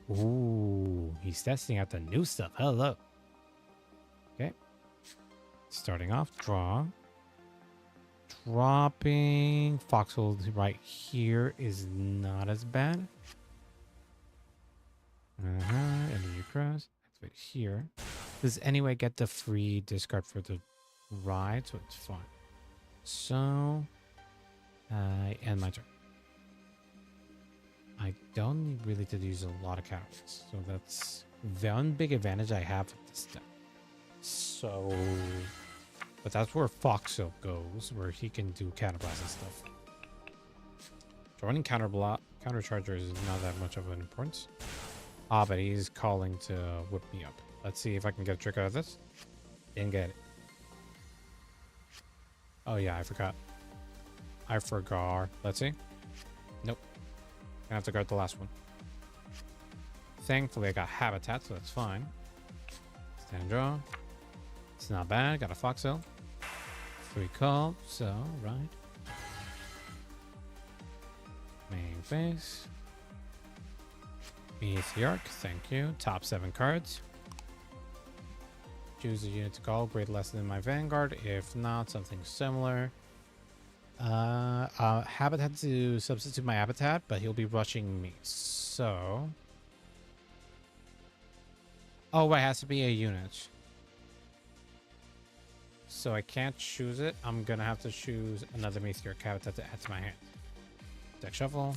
Ooh, he's testing out the new stuff. Hello. Okay. Starting off, draw. Dropping Foxhole right here is not as bad. And you Levidras. Activate here. Does anyway get the free discard for the ride, so it's fine. So I end my turn. I don't need really to use a lot of counters, so that's the one big advantage I have with this deck. So, but that's where Foxo goes, where he can do counterblast and stuff. Joining counter charger is not that much of an importance. Ah, but he's calling to whip me up. Let's see if I can get a trick out of this. Didn't get it. Oh yeah, I forgot. Let's see. Nope. Gonna have to guard the last one. Thankfully, I got Habitat, so that's fine. Stand and draw. It's not bad. Got a Foxo. Free call. So, right. Main phase. Meteoric. Thank you. Top 7 cards. Choose a unit to call. Grade less than my Vanguard. If not, something similar. Habitat to substitute my Habitat, but he'll be rushing me. So... oh, it has to be a unit. So I can't choose it. I'm gonna have to choose another Meteoric Habitat to add to my hand. Deck shuffle.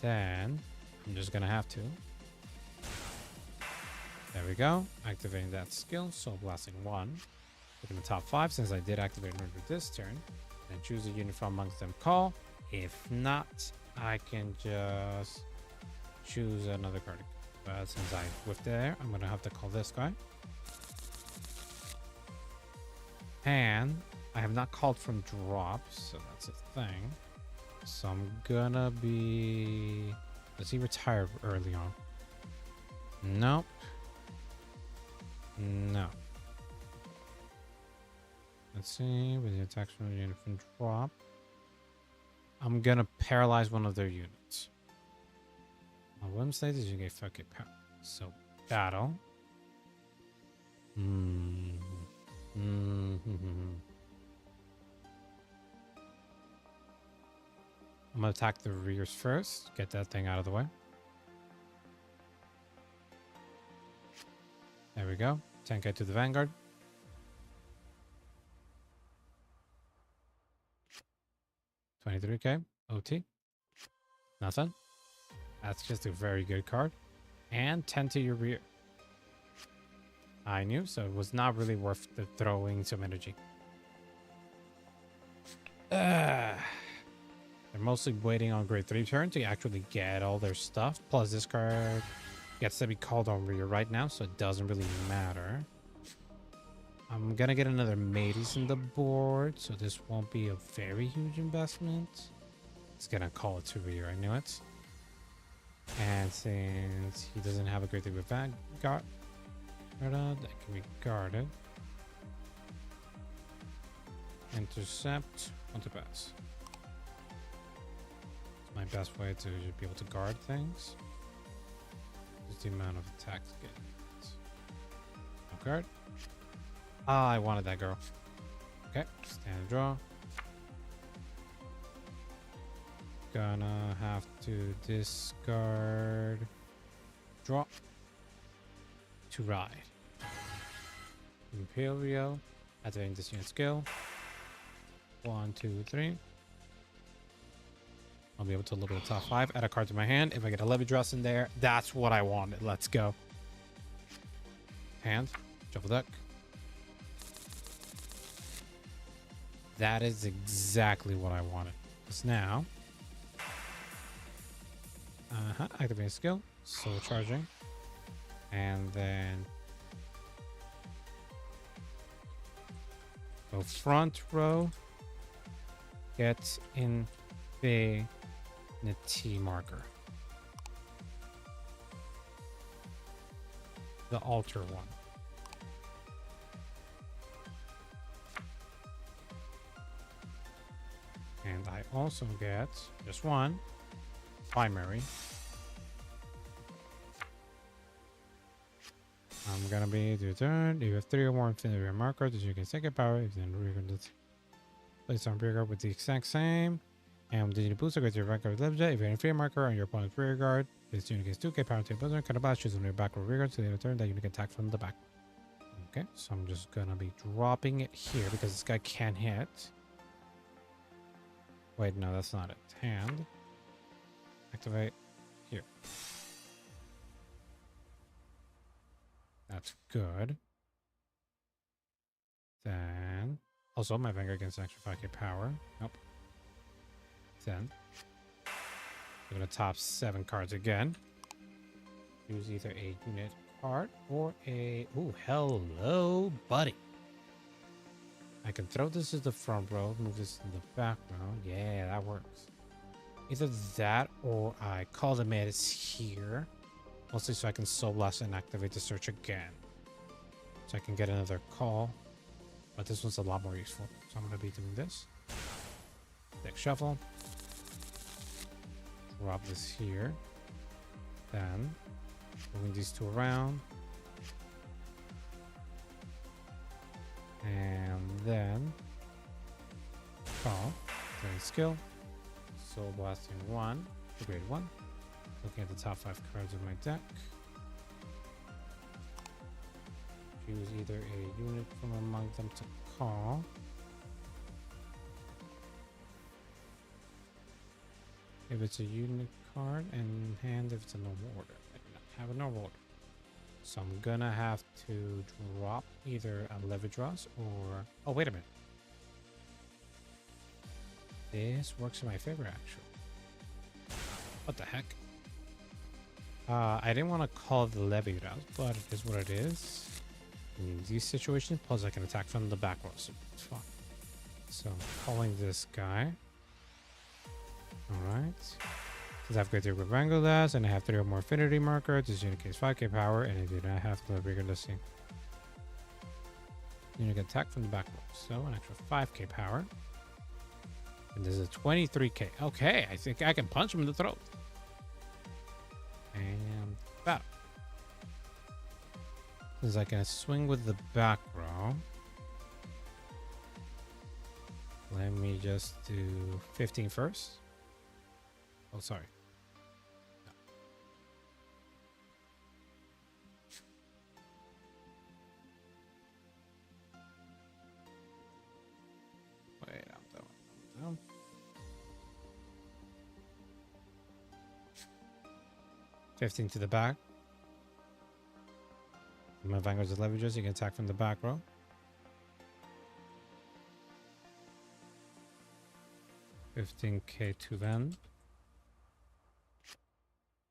Then I'm just gonna have to. There we go. Activating that skill. Soul Blasting 1. Look in the top 5 since I did activate Murder this turn. And choose a unit from amongst them call. If not, I can just choose another card. But since I whiffed there, I'm gonna have to call this guy. And I have not called from drops, so that's a thing. So I'm gonna be... does he retire early on? Nope. No. Let's see, with the attacks from the unit from drop. I'm gonna paralyze one of their units. On one stage, you get fucking power. So, battle. I'm gonna attack the rears first. Get that thing out of the way. There we go. 10k to the Vanguard. $23k. OT. Nothing. That's just a very good card. And 10 to your rear. I knew, so it was not really worth the throwing some energy. They're mostly waiting on grade 3 turn to actually get all their stuff. Plus this card gets to be called on rear right now, so it doesn't really matter. I'm gonna get another Mateys in the board, so this won't be a very huge investment. It's gonna call it to rear, I knew it. And since he doesn't have a great thing with Vanguard, that can be guarded. Intercept, want to pass. It's my best way to be able to guard things. Just the amount of attack to get. No guard. Ah, I wanted that girl. Okay, stand and draw. Gonna have to discard. Draw. To ride. Imperial. Activating this unit skill. 1, 2, 3. I'll be able to look at the top 5. Add a card to my hand. If I get a Levidras in there, that's what I wanted. Let's go. Hand. Shuffle deck. That is exactly what I wanted. Because now... activating skill. Soul charging. And then... go front row. Get infinity marker. The altar one. And I also get just one primary. I'm gonna be to your turn. You have 3 or more infinity markers that you can take a power. If then we're going to place on rear guard with the exact same. And the boost upgrades your rank of Levidras. If you're in free marker on your opponent's rear guard, this unit gets 2k power to the buzzer. Kind of blast choose on your back or rear guard, so they return that unit attack from the back. Okay, so I'm just gonna be dropping it here because this guy can't hit. Wait, no, that's not it. Hand. Activate here. That's good. Then, also my Vanguard gets an extra 5k power. Nope. Then, I'm gonna top 7 cards again. Use either a unit card or a... Ooh, hello, buddy. I can throw this to the front row, move this to the back row. Yeah, that works. Either that or I call the Metis here. Mostly so I can Soul Blast and activate the search again. So I can get another call. But this one's a lot more useful. So I'm going to be doing this. Deck shuffle. Drop this here. Then moving these two around. And then call. Then skill. Soul Blasting 1. Grade 1. Looking at the top 5 cards of my deck. Choose either a unit from among them to call. If it's a unit card, and hand if it's a normal order. I do not have a normal order. So I'm gonna have to drop either a Levidras or... Oh, wait a minute. This works in my favor, actually. What the heck? I didn't want to call the Levidras, but it is what it is. In these situations, plus I can attack from the back row, so it's fine. So I'm calling this guy. Alright. Since I've got 3 Rangolas and I have 3 or more affinity markers, this unit gains 5k power, and I do not have the bigger listing. Unit can attack from the back row, so an extra 5k power. And this is a 23k. Okay, I think I can punch him in the throat. And battle. Since I can swing with the back row, let me just do 15 first. Oh, sorry. No. Wait, I'm down. 15 to the back. My Vanguard's is Levidras, you can attack from the back row. $15k to them.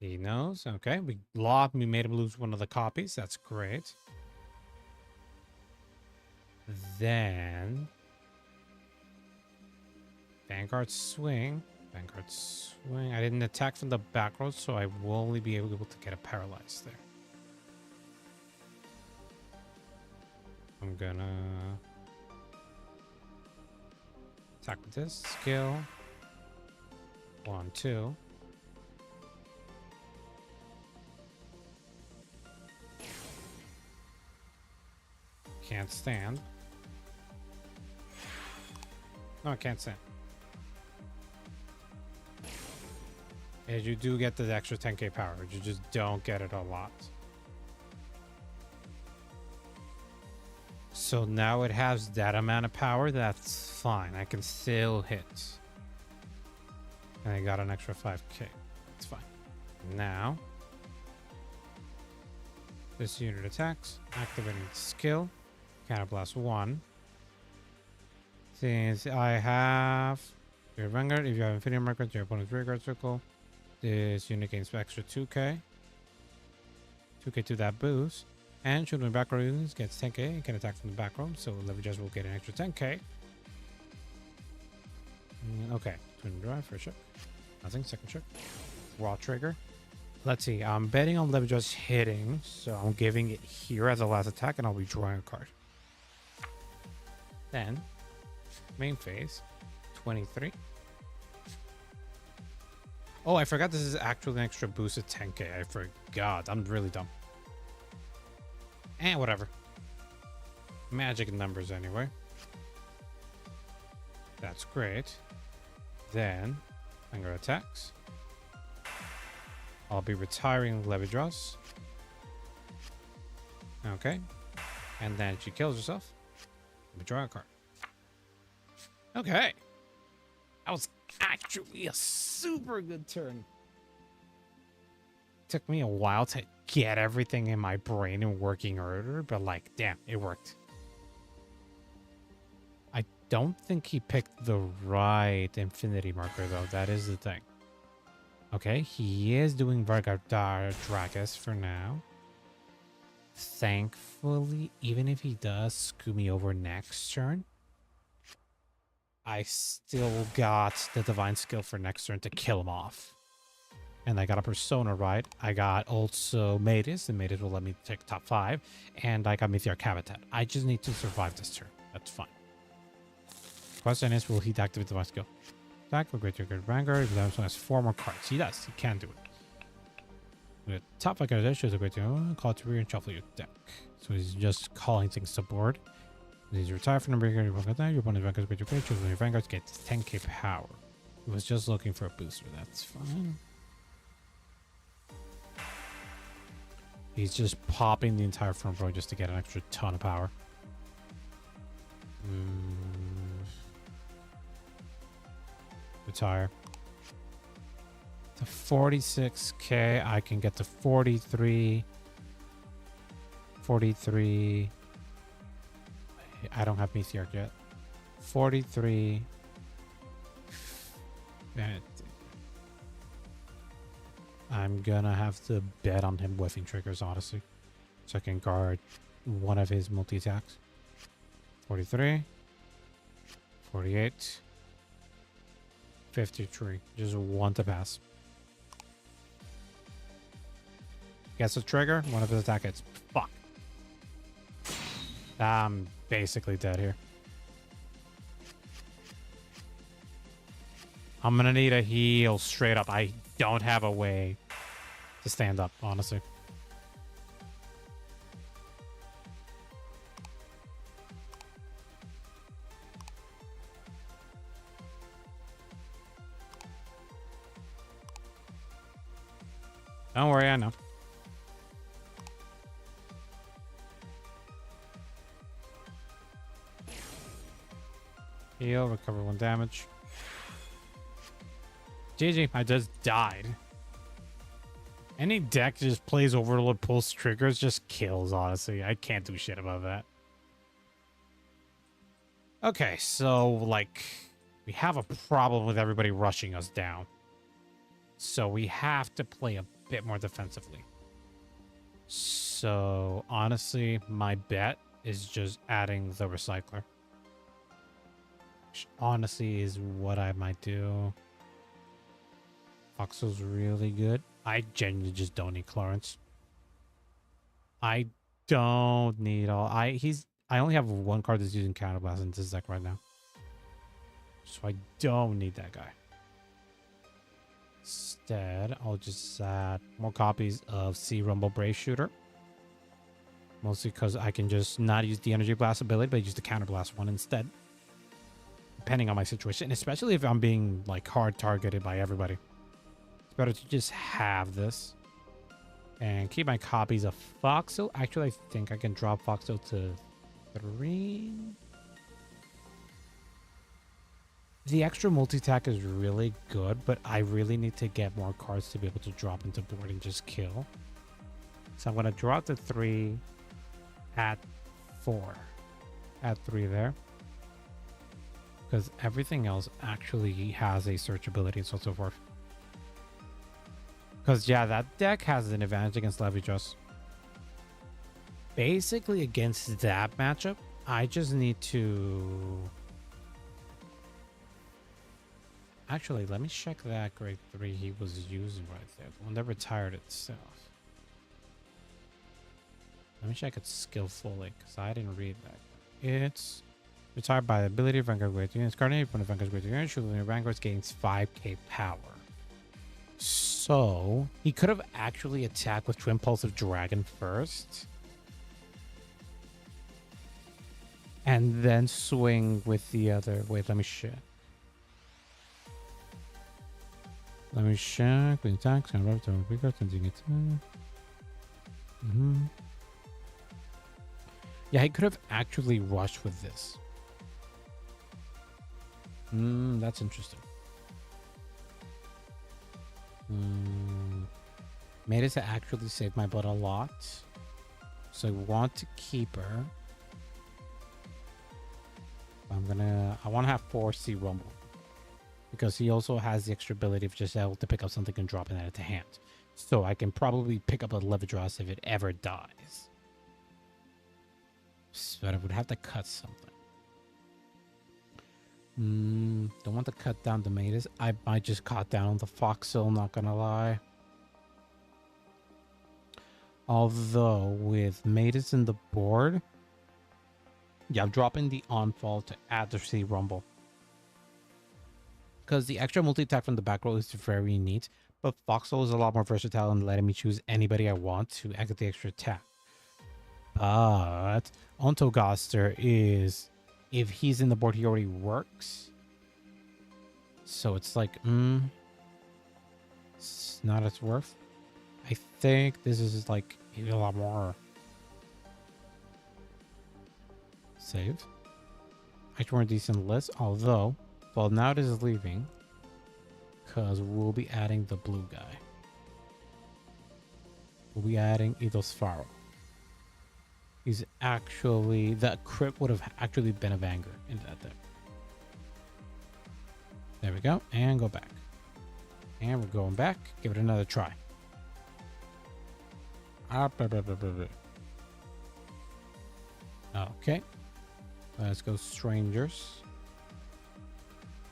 He knows. Okay, we made him lose one of the copies. That's great. Then Vanguard swing. Vanguard swing. I didn't attack from the back row, so I will only be able to get a paralyzed there. I'm gonna attack with this skill. 1, 2. Can't stand. No, I can't stand. And you do get the extra 10k power. You just don't get it a lot. So now it has that amount of power. That's fine. I can still hit. And I got an extra 5k. It's fine. Now, this unit attacks. Activating skill. Counterblast 1. Since I have your Vanguard, if you have Infinity Marker to your opponent's rear guard circle, this unit gains extra 2k. 2k to that boost. And shooting back row units gets 10k and can attack from the back row, so Levidras will get an extra 10k. Okay, twin drive, first check. Nothing, second check. Raw trigger. Let's see, I'm betting on Levidras hitting, so I'm giving it here as a last attack, and I'll be drawing a card. Then, main phase, 23. Oh, I forgot this is actually an extra boost of 10k. I forgot. I'm really dumb. And whatever. Magic numbers anyway. That's great. Then Vanguard attacks. I'll be retiring Levidras. Okay. And then she kills herself. Let me draw a card. Okay. That was actually a super good turn. Took me a while to get everything in my brain in working order, but like, damn, it worked. I don't think he picked the right infinity marker, though. That is the thing. Okay, he is doing Vargadar Dragus for now. Thankfully, even if he does screw me over next turn, I still got the divine skill for next turn to kill him off. And I got a persona right. I got also Matis, and Matis will let me take top 5. And I got Meteoric Habitat. I just need to survive this turn. That's fine. Question is, will he activate the divine skill? Attack with Great Vanguard. He also has 4 more cards. He does. He can do it. With top 5 cards, shows a great call to rear and shuffle your deck. So he's just calling things to board. He's retired from the breaker. Your opponent's Vanguard's great. Choosing your Vanguards gets 10k power. He was just looking for a booster. That's fine. He's just popping the entire front row just to get an extra ton of power. Retire. To 46k, I can get to 43. 43. I don't have Meteoric yet. 43. I'm gonna have to bet on him whiffing triggers, honestly. So I can guard one of his multi-attacks. 43. 48. 53. Just one to pass. Gets a trigger. One of his attack hits. Fuck. I'm basically dead here. I'm gonna need a heal straight up. I don't have a way to stand up, honestly. Don't worry, I know. Heal, recover 1 damage. GG, I just died. Any deck just plays Overload Pulse triggers just kills, honestly. I can't do shit about that. Okay, so, like, we have a problem with everybody rushing us down. So we have to play a bit more defensively. So, honestly, my bet is just adding the Recycler. Which honestly is what I might do. Foxel's really good. I genuinely just don't need Clarence. I don't need all. I only have 1 card that's using Counterblast in this deck right now. So I don't need that guy. Instead, I'll just add more copies of C Rumble Brave Shooter. Mostly because I can just not use the Energy Blast ability, but use the Counterblast one instead. Depending on my situation, especially if I'm being like hard targeted by everybody. It's better to just have this. And keep my copies of Foxel. Actually, I think I can drop Foxel to 3. The extra multi-attack is really good, but I really need to get more cards to be able to drop into board and just kill. So I'm going to drop to 3 at 4. At 3 there. Because everything else actually has a search ability and so on and so forth. Because, yeah, that deck has an advantage against Levidras. Basically, against that matchup, I just need to... Actually, let me check that grade 3 he was using right there. The one that retired itself. Let me check its skill fully, because I didn't read that. It's retired by the ability of Vanguard grade 3. It's currently one of Vanguard's grade 3 units. Shooting your Vanguard gains 5k power. So, he could have actually attacked with Twin Pulse of Dragon first. And then swing with the other. Wait, let me shit. Let me check. With attacks and rubber to bigger something it. Yeah, he could have actually rushed with this. That's interesting. Made it to actually save my butt a lot. So I want to keep her. I want to have 4C Rumble. Because he also has the extra ability of just able to pick up something and drop it at a hand. So I can probably pick up a Levidras if it ever dies. But I would have to cut something. Don't want to cut down the Matus. I might just cut down the Foxel, not gonna lie. Although, with Matus in the board... Yeah, I'm dropping the Onfall to add the C Rumble. Because the extra multi-attack from the back row is very neat. But Foxel is a lot more versatile in letting me choose anybody I want to act the extra attack. But Ontogaster is... If he's in the board, he already works. So it's like, it's not its worth. I think this is like maybe a lot more. Save. Actually, more decent list. Although, well, now it is leaving. Because we'll be adding the blue guy. We'll be adding Idosfaro. He's actually... That crit would have actually been of anger in that deck. There we go. And go back. And we're going back. Give it another try. Okay. Let's go Strangers.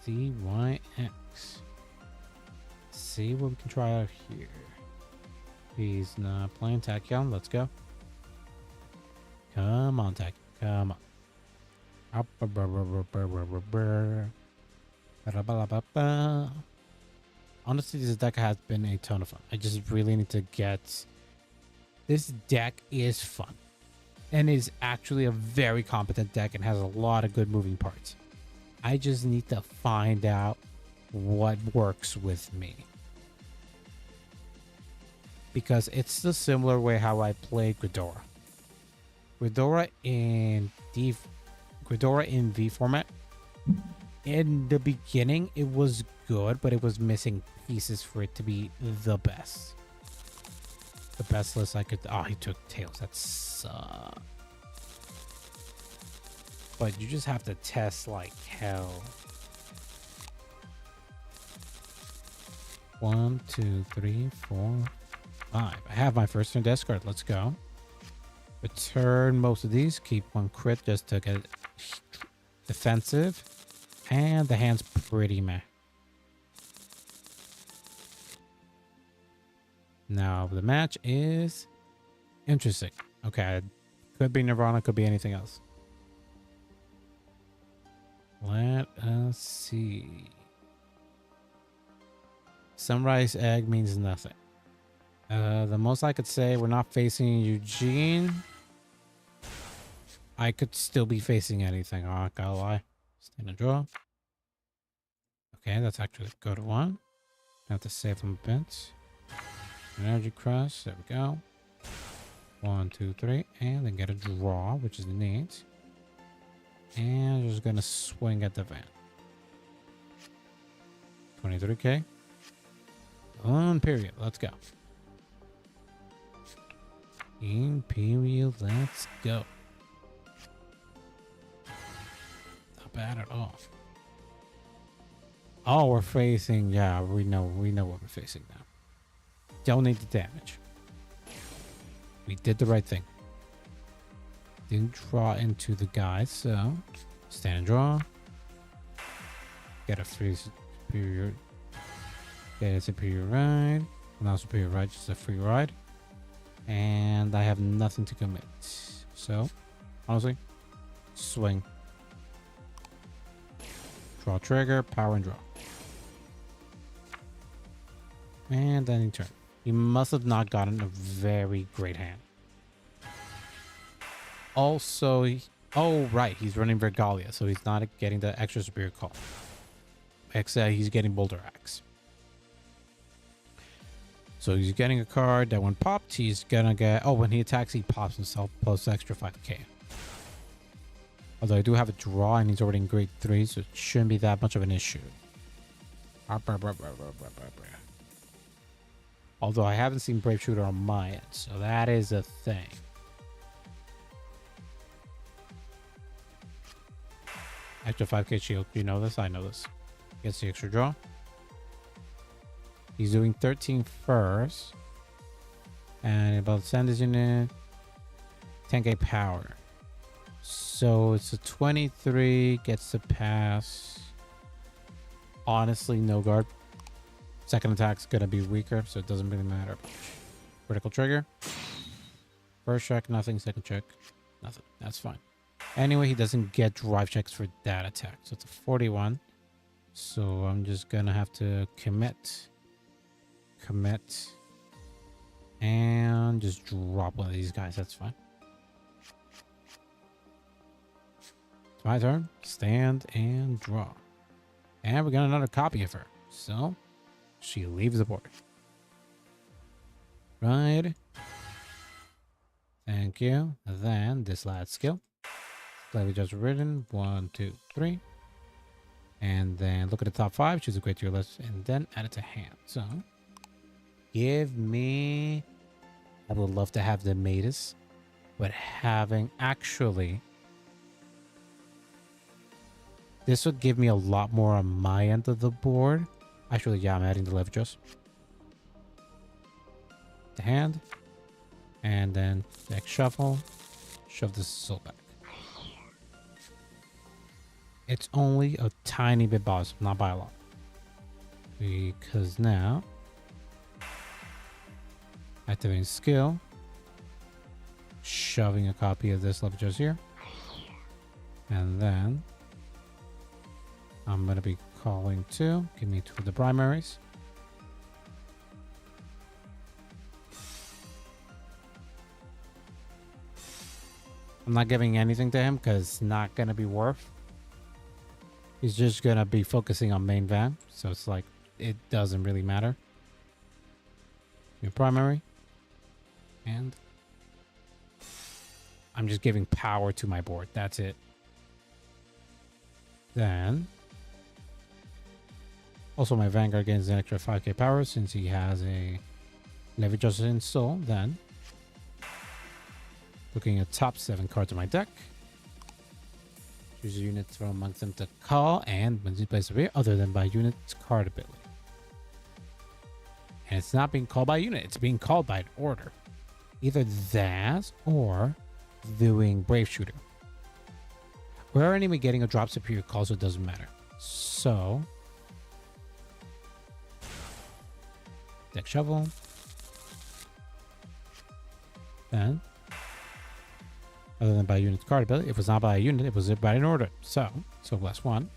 CYX. See what we can try out here. He's not playing Tachyon. Let's go. Come on, Tach. Come on. Honestly, this deck has been a ton of fun. I just really need to get... This deck is fun. And is actually a very competent deck and has a lot of good moving parts. I just need to find out what works with me. Because it's the similar way how I play Ghidorah. Ghidorah in V format. In the beginning, it was good, but it was missing pieces for it to be the best. The best list I could... Oh, he took Tails. That sucks. But you just have to test like hell. 1, 2, 3, 4, 5. I have my first turn discard. Let's go. Return most of these. Keep one crit just to get defensive. And the hand's pretty meh. Now the match is interesting. Okay, could be Nirvana, could be anything else. Let us see. Sunrise Egg means nothing. The most I could say, we're not facing Eugene. I could still be facing anything. I'm not gonna lie. Stand and draw. Okay, that's actually go to 1. Have to save them a bit. Energy Cross. There we go. 1, 2, 3. And then get a draw, which is neat. And just gonna swing at the van. 23k. On period. Let's go. Imperial, let's go. Not bad at all. Oh, we're facing... Yeah, we know what we're facing now. Don't need the damage. We did the right thing. Didn't draw into the guys, so... Stand and draw. Get a free superior... Get a superior ride. Not superior ride, just a free ride. And I have nothing to commit. So, honestly, swing. Draw trigger, power and draw. And then in turn. He must have not gotten a very great hand. Also, oh right, he's running Vergalia, so he's not getting the extra superior call. Except he's getting Boulder Axe. So he's getting a card that when popped, he's gonna get... Oh, when he attacks, he pops himself plus extra 5k. Although I do have a draw and he's already in grade 3, so it shouldn't be that much of an issue. Although I haven't seen Brave Shooter on my end, so that is a thing. Extra 5k shield. You know this? I know this. Gets the extra draw. He's doing 13 first. And about to send his unit 10k power. So it's a 23. Gets the pass. Honestly, no guard. Second attack's gonna be weaker, so it doesn't really matter. Critical trigger. First check, nothing. Second check, nothing. That's fine. Anyway, he doesn't get drive checks for that attack. So it's a 41. So I'm just gonna have to commit. And just drop one of these guys. That's fine. It's my turn. Stand and draw. And we got another copy of her. So she leaves the board. Right. Thank you. Then this last skill. Slightly just written. 1, 2, 3. And then look at the top 5. Choose a grade to your list. And then add it to hand. So give me... I would love to have the Matus. But having actually... This would give me a lot more on my end of the board. Actually, yeah, I'm adding the Levidras. The hand. And then deck shuffle. Shove this soul back. It's only a tiny bit boss, not by a lot. Because now... Activating skill. Shoving a copy of this Levidras here. And then... I'm going to be calling 2. Give me 2 of the primaries. I'm not giving anything to him because it's not going to be worth. He's just going to be focusing on main van. So it's like, it doesn't really matter. Your primary. And I'm just giving power to my board. That's it. Then... Also, my Vanguard gains an extra 5k power since he has a Levidras install. Then, looking at top 7 cards of my deck. Choose a unit from amongst them to call, and when you place a rear, other than by unit's card ability. And it's not being called by unit, it's being called by an order. Either that or doing Brave Shooter. We're anyway getting a drop superior call, so it doesn't matter. So... Deck shuffle. Then, other than by unit card ability, if it's not by a unit, it was by an order. So plus 1.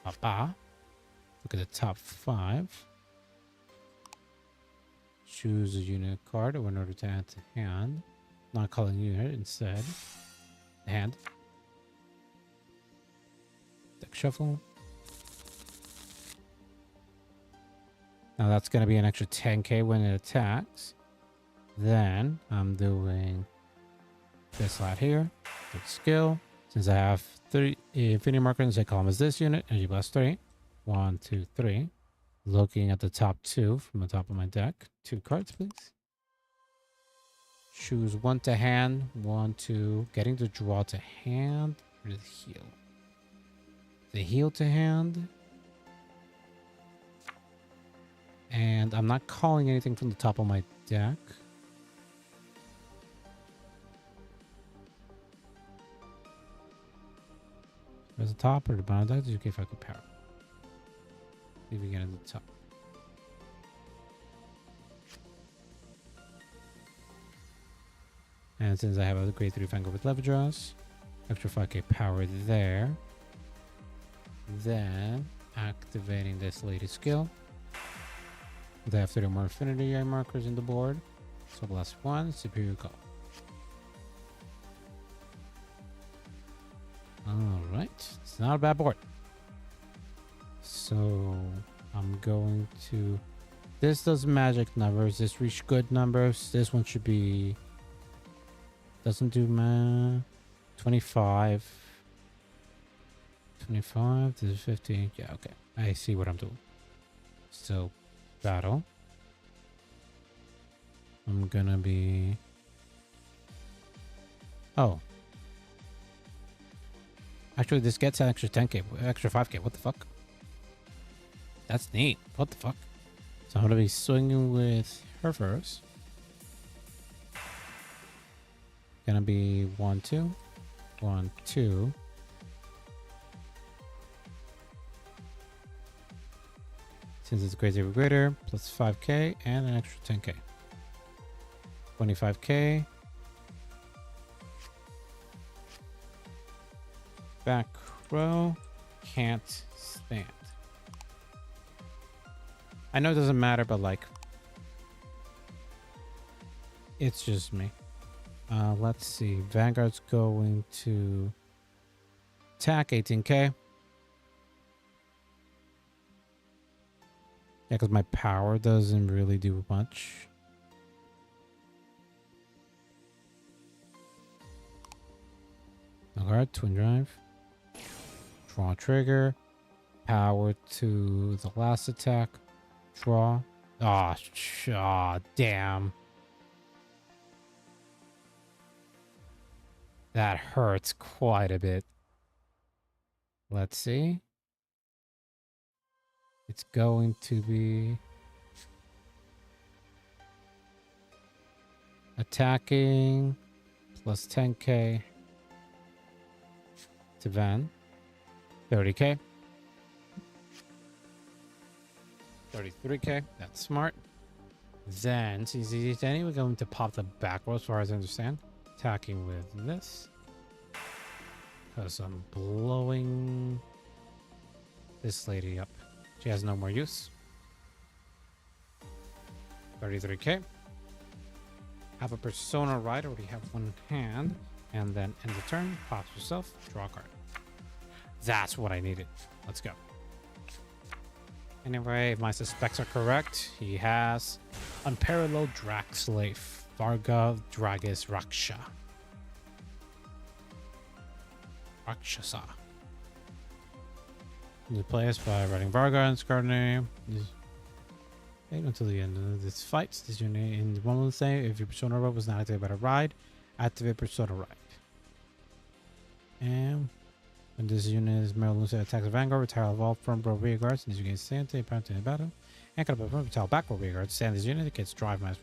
Look at the top 5. Choose a unit card in order to add to hand. Not calling unit, instead. Hand. Deck shuffle. Now that's going to be an extra 10k when it attacks. Then I'm doing this slot here. Good skill. Since I have 3 infinity markers, I call them as this unit. Energy blast 3. 1, 2, 3. Looking at the top 2 from the top of my deck. 2 cards, please. Choose 1 to hand. 1 to getting the draw to hand. Or the heal. The heal to hand. And I'm not calling anything from the top of my deck. There's the top or the bottom deck. Did you get fucking power? Leave again at the top. And since I have a grade 3 Vanguard with Levidras, extra 5k power there. Then activating this latest skill. They have 30 more infinity eye markers in the board. So plus 1, superior call. Alright, it's not a bad board. So I'm going to This does magic numbers. This reach good numbers. This one should be... Doesn't do 25. 25. This is 15. Yeah, okay. I see what I'm doing. So, battle. I'm gonna be... Oh. Actually, this gets an extra 10k, extra 5k. What the fuck? That's neat. What the fuck? So I'm gonna be swinging with her first. Gonna be 1, 2. 1, 2. Since it's crazy greater, plus 5k and an extra 10k. 25k. Back row. Can't stand. I know it doesn't matter, but like, it's just me. Let's see. Vanguard's going to attack 18k. Yeah, because my power doesn't really do much. Vanguard, twin drive. Draw trigger. Power to the last attack. Draw. Ah, damn. That hurts quite a bit. Let's see. It's going to be attacking plus 10k to Van. 30k. 33k. That's smart. Then, since he's anyway going to pop the back row as far as I understand. Attacking with this. Because I'm blowing this lady up. She has no more use. 33k. Have a persona right. Already have one hand. And then end the turn. Pops yourself. Draw a card. That's what I needed. Let's go. Anyway, if my suspects are correct, he has Unparalleled Drac Slave. Varga Dragis Raksha. Rakshasa. You play us by writing Varga and card name. Wait until the end of this fight. This unit in one will say if your persona rope was not activated by a ride, activate persona ride. And when this unit is Marilyn attacks a Vanguard, retire all front row rear guards, and this unit is Santa, apparently in battle. And cut up a retire back row rear guards. Stand this unit, it gets drive -1.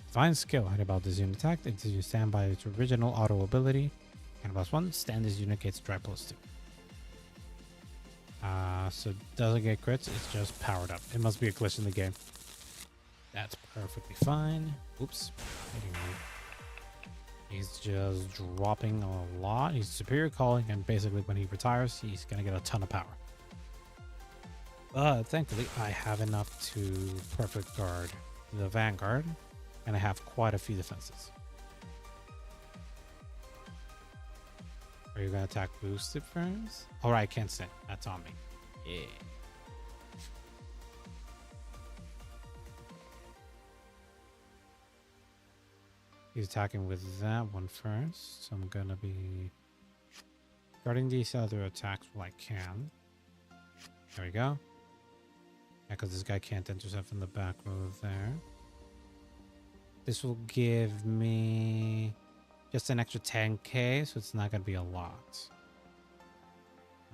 Divine skill, hit about this unit attack. If you stand by its original auto ability, and +1, stand this unit gets drive +2. So it doesn't get crits, it's just powered up. It must be a glitch in the game. That's perfectly fine. Oops. He's just dropping a lot. He's superior calling, and basically when he retires, he's gonna get a ton of power. But thankfully, I have enough to perfect guard the Vanguard, and I have quite a few defenses. Are you gonna attack boosted first? Alright, I can't stand. That's on me. Yeah. He's attacking with that one first. So I'm gonna be guarding these other attacks while I can. There we go. Yeah, because this guy can't intercept from the back row there. This will give me just an extra 10k, so it's not gonna be a lot.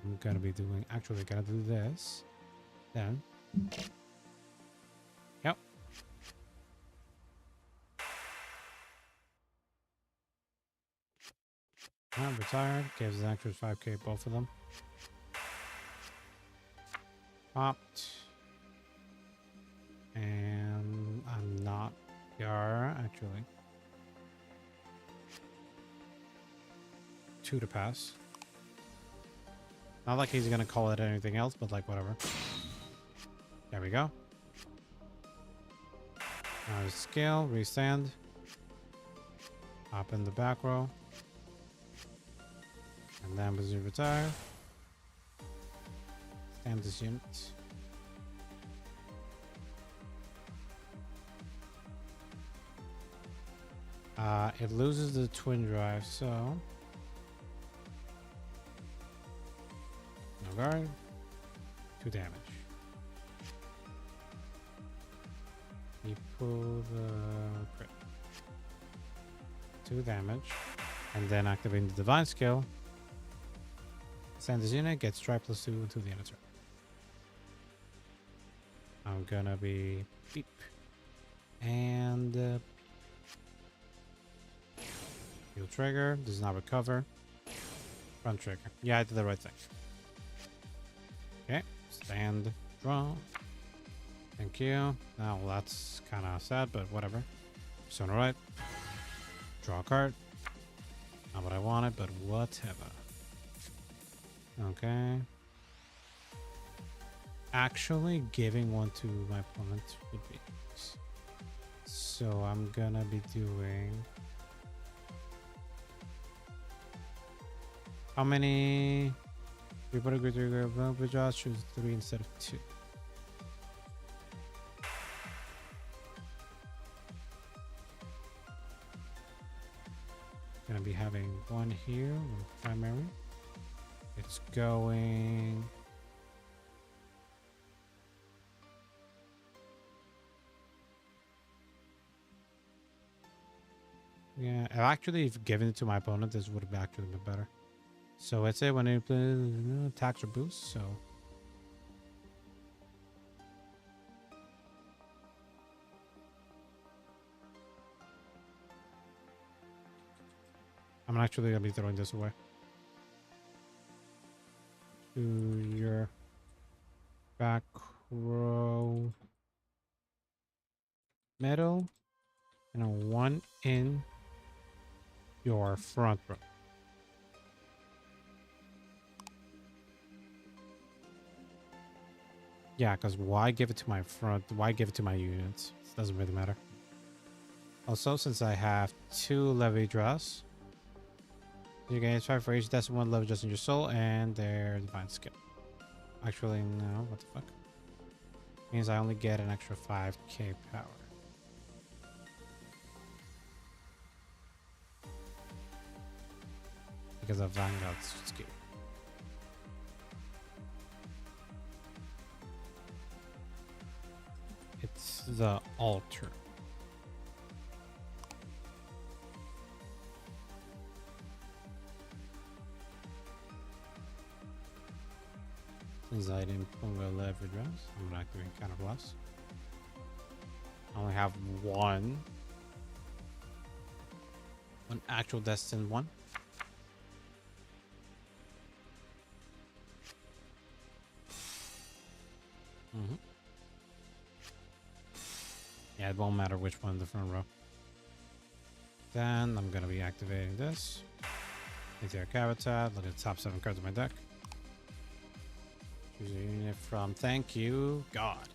I'm gonna be doing, actually gonna do this. Then. Yep. I'm retired. Gives an extra 5k both of them. Popped. And I'm not Yara, actually. 2 to pass. Not like he's gonna call it anything else, but like whatever. There we go. Now scale, restand. Hop in the back row. And then as you retire. Stand this unit. It loses the twin drive, so no guard, 2 damage. You pull the crit, 2 damage, and then activating the divine skill. Send this unit, gets strike plus 2 until the end of turn. I'm gonna be beep and heal trigger, does not recover. Front trigger. Yeah, I did the right thing. Okay, stand, draw. Thank you. Now that's kind of sad, but whatever. Persona right. Draw a card. Not what I wanted, but whatever. Okay. Actually, giving one to my opponent would be nice. So I'm gonna be doing. How many? Levidras, choose 3 instead of 2. Gonna be having 1 here, 1 primary. It's going. Yeah, actually, if given it to my opponent, this would have actually been better. So let's say when it attacks or boosts, so I'm actually gonna be throwing this away. To your back row middle and a 1 in your front row. Yeah, because why give it to my front? Why give it to my units? It doesn't really matter. Also, since I have 2 Levidras, you can try for each decimal level just in your soul and their divine skill. Actually, no. What the fuck? Means I only get an extra 5k power. Because of Vanguard's skill. It's the altar. Since I didn't pull the Levidras, I'm not doing Counterblast. I only have one actual destined one. Yeah, it won't matter which one in the front row. Then I'm gonna be activating this. Into your habitat. Look at the top 7 cards of my deck. Choose a unit from thank you, God.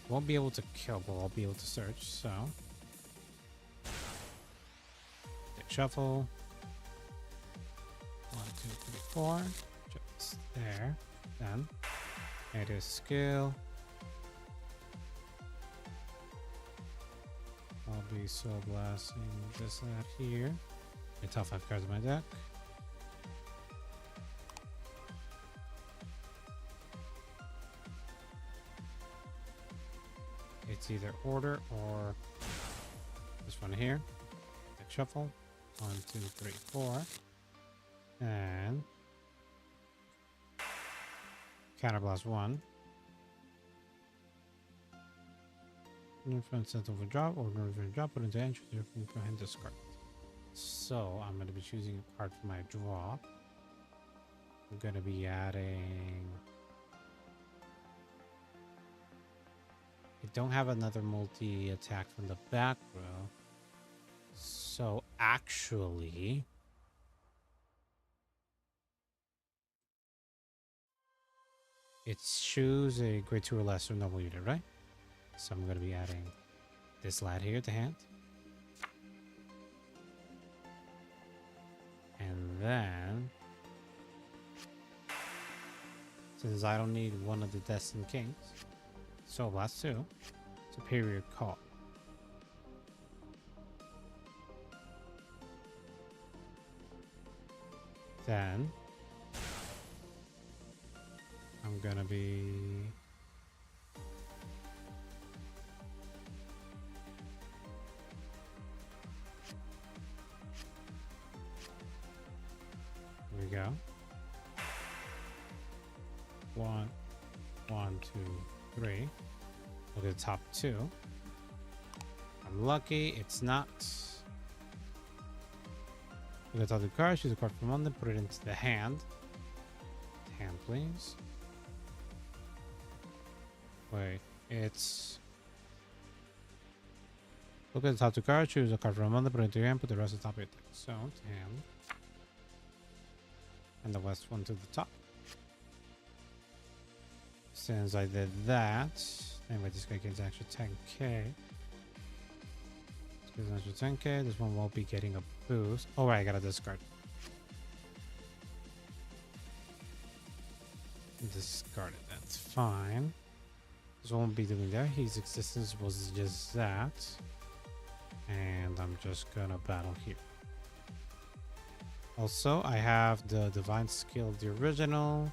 Won't be able to kill, but I'll be able to search, so. Deck shuffle. 1, 2, 3, 4. Just there. Then. It is skill. I'll be soul blasting this, that here. The top 5 cards of my deck. It's either order or this one here. Deck shuffle. 1, 2, 3, 4. And counterblast 1. Influence sentinel for drop or for drop, put into entry and discard. So I'm going to be choosing a card for my drop. I'm going to be adding. I don't have another multi attack from the back row. So actually, it's choose a grade 2 or lesser noble unit, right? So I'm going to be adding this lad here to hand. And then, since I don't need one of the Destined Kings, Soul Blast 2, Superior Call. Then I'm gonna be here we go. 1, 1, 2, 3. Look at the top 2. I'm lucky it's not. Look at the other card. Choose a card from London. Put it into the hand. Hand, please. Wait, it's. Look at the top 2 cards. Choose a card from London. Put it into your hand. Put the rest of the top of your deck. So, hand. And the last one to the top. Since I did that. Anyway, this guy gets an extra 10k. This gets an extra 10k. This one won't be getting a boost. Oh, right, I gotta discard. Discard it. That's fine. This won't be doing that. His existence was just that. And I'm just gonna battle here. Also, I have the divine skill, the original.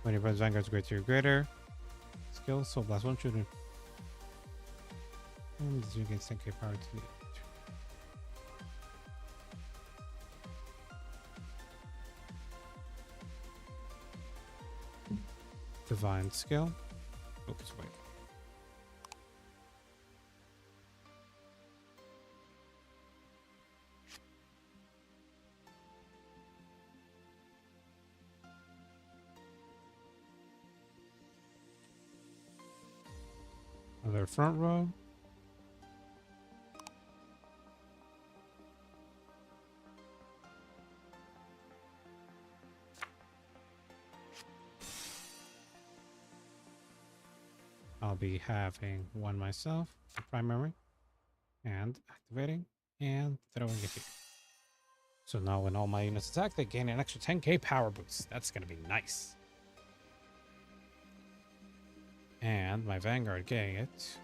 When your opponent's vanguard's greater, you're greater. Skill, so blast one shooter. And this gets 10k power to the divine skill. Focus wave. Another front row. I'll be having one myself, primary, and activating, and throwing it here. So now when all my units attack, they gain an extra 10k power boost. That's going to be nice. And my Vanguard getting it.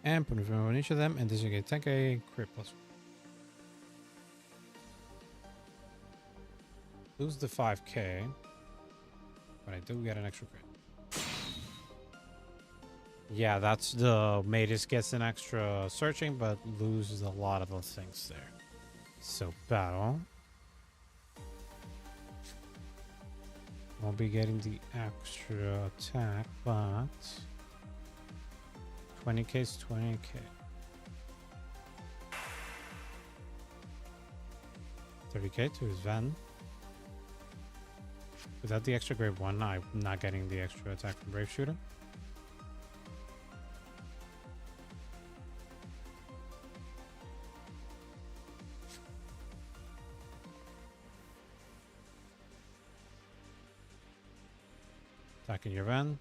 And put it on each of them, and this will get 10k crit plus. Lose the 5k, but I do get an extra crit. Yeah, that's the Matus gets an extra searching, but loses a lot of those things there. So battle. Won't be getting the extra attack, but 20k is 20k. 30k to his Ven. Without the extra grade 1, I'm not getting the extra attack from Brave Shooter. Attacking your Ven.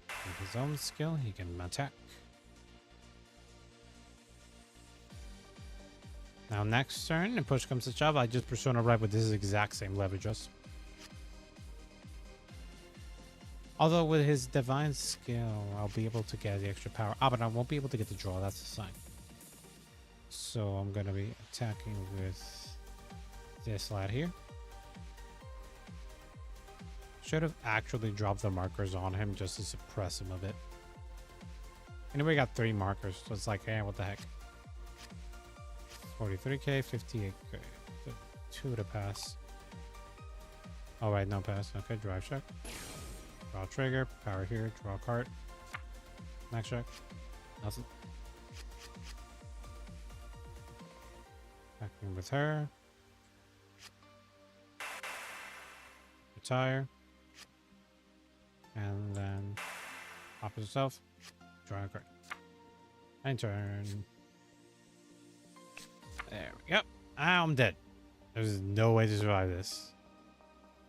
With his own skill, he can attack. Now next turn, and push comes to shove, I just Persona right with this exact same Levidras. Although with his divine skill, I'll be able to get the extra power. Ah, but I won't be able to get the draw, that's the sign. So I'm gonna be attacking with this lad here. Should have actually dropped the markers on him just to suppress him a bit. Anyway, got 3 markers, so it's like, hey, what the heck. 43k, 58k. 2 to pass. All right, no pass. Okay, drive check. Draw trigger, power here, draw card. Next check. Nothing. Attacking with her. Retire. And then pop yourself. Draw a card. And turn. There we go. I'm dead. There's no way to survive this.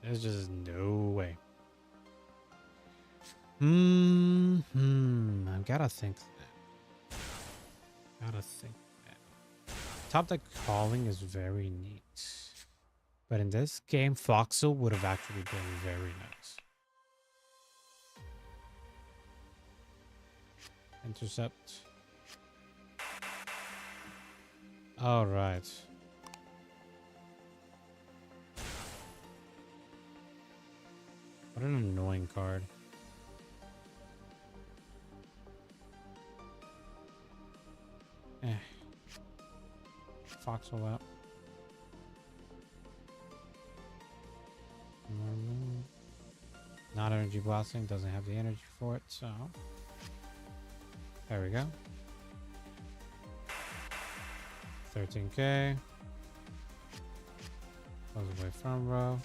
There's just no way. I've gotta think that. Top deck calling is very neat. But in this game, Foxel would have actually been very nice. Intercept. All right. What an annoying card. Eh. Foxhole out. Not energy blasting, doesn't have the energy for it, so there we go. 13k. Goes away from row.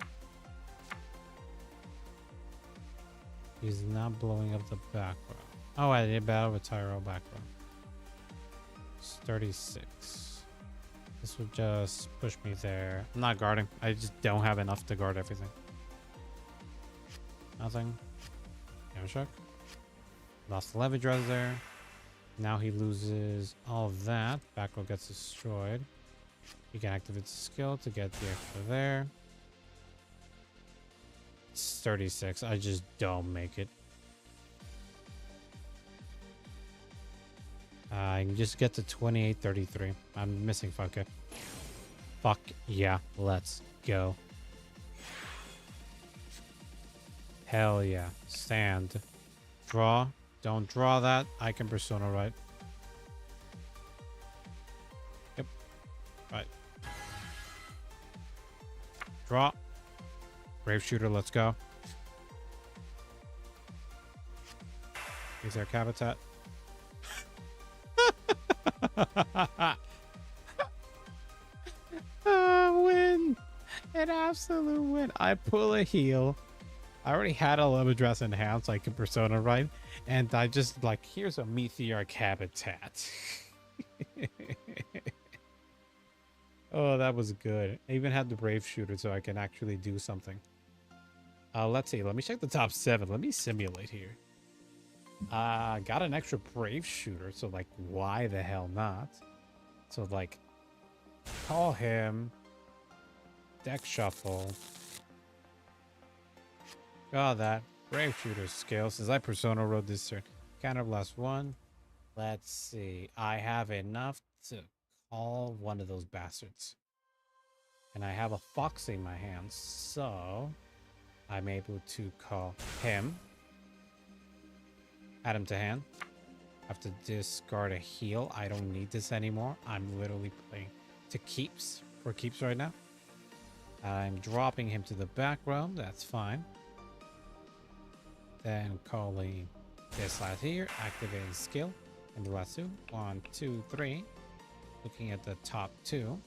He's not blowing up the back row. Oh, I did battle with Tyro back row. It's 36. This would just push me there. I'm not guarding. I just don't have enough to guard everything. Nothing. Damage shock. Lost the Levidras there. Now he loses all of that. Back row gets destroyed. You can activate the skill to get the extra there. It's 36. I just don't make it. I can just get to 28.33. I'm missing 5k. Fuck yeah. Let's go. Hell yeah. Stand. Draw. Don't draw that. I can persona right. Yep. Right. Draw. Brave shooter, let's go. Is there habitat? Win. An absolute win. I pull a heal. I already had a Levidras in hand, so I can persona right, and I just like, here's a meteoric habitat. Oh, that was good. I even had the brave shooter, so I can actually do something. Let's see. Let me check the top 7. Let me simulate here. Got an extra brave shooter, so like, why the hell not? So like, call him. Deck shuffle. Got that. Brave shooter skill. Since I persona rode this turn. Counter blast 1. Let's see. I have enough to call one of those bastards. And I have a Foxy in my hands, so I'm able to call him. Add him to hand. I have to discard a heal. I don't need this anymore. I'm literally playing to keeps. For keeps right now. I'm dropping him to the back row. That's fine. Then calling this last here, activating skill, and the last 2. 1, 2, 3. Looking at the top 2.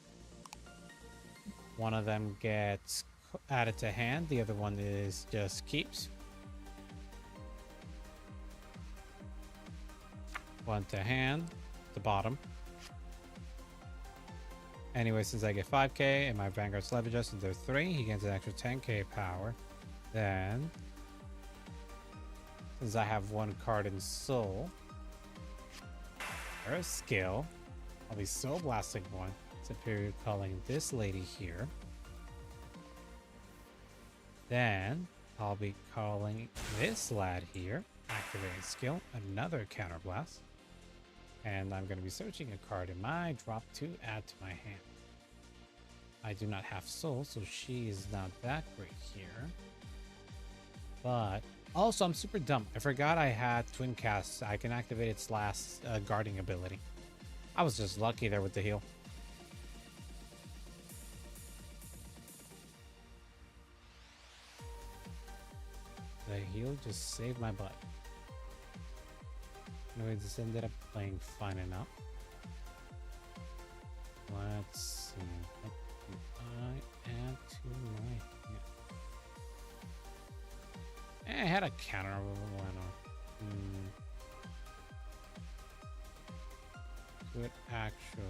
One of them gets added to hand. The other one is just keeps. 1 to hand. The bottom. Anyway, since I get 5k and my Vanguard's Levidras into 3, he gets an extra 10k power. Then, since I have 1 card in soul, or a skill, I'll be soul blasting 1. Superior calling this lady here. Then I'll be calling this lad here. Activating skill, another counter blast. And I'm going to be searching a card in my drop to add to my hand. I do not have soul, so she is not that great here. But also, I'm super dumb. I forgot I had twin casts. I can activate its last guarding ability. I was just lucky there with the heal. The heal just saved my butt. Anyway, this ended up playing fine enough. Let's see. What do I add to my hand? I had a counter. Why not? Could actually.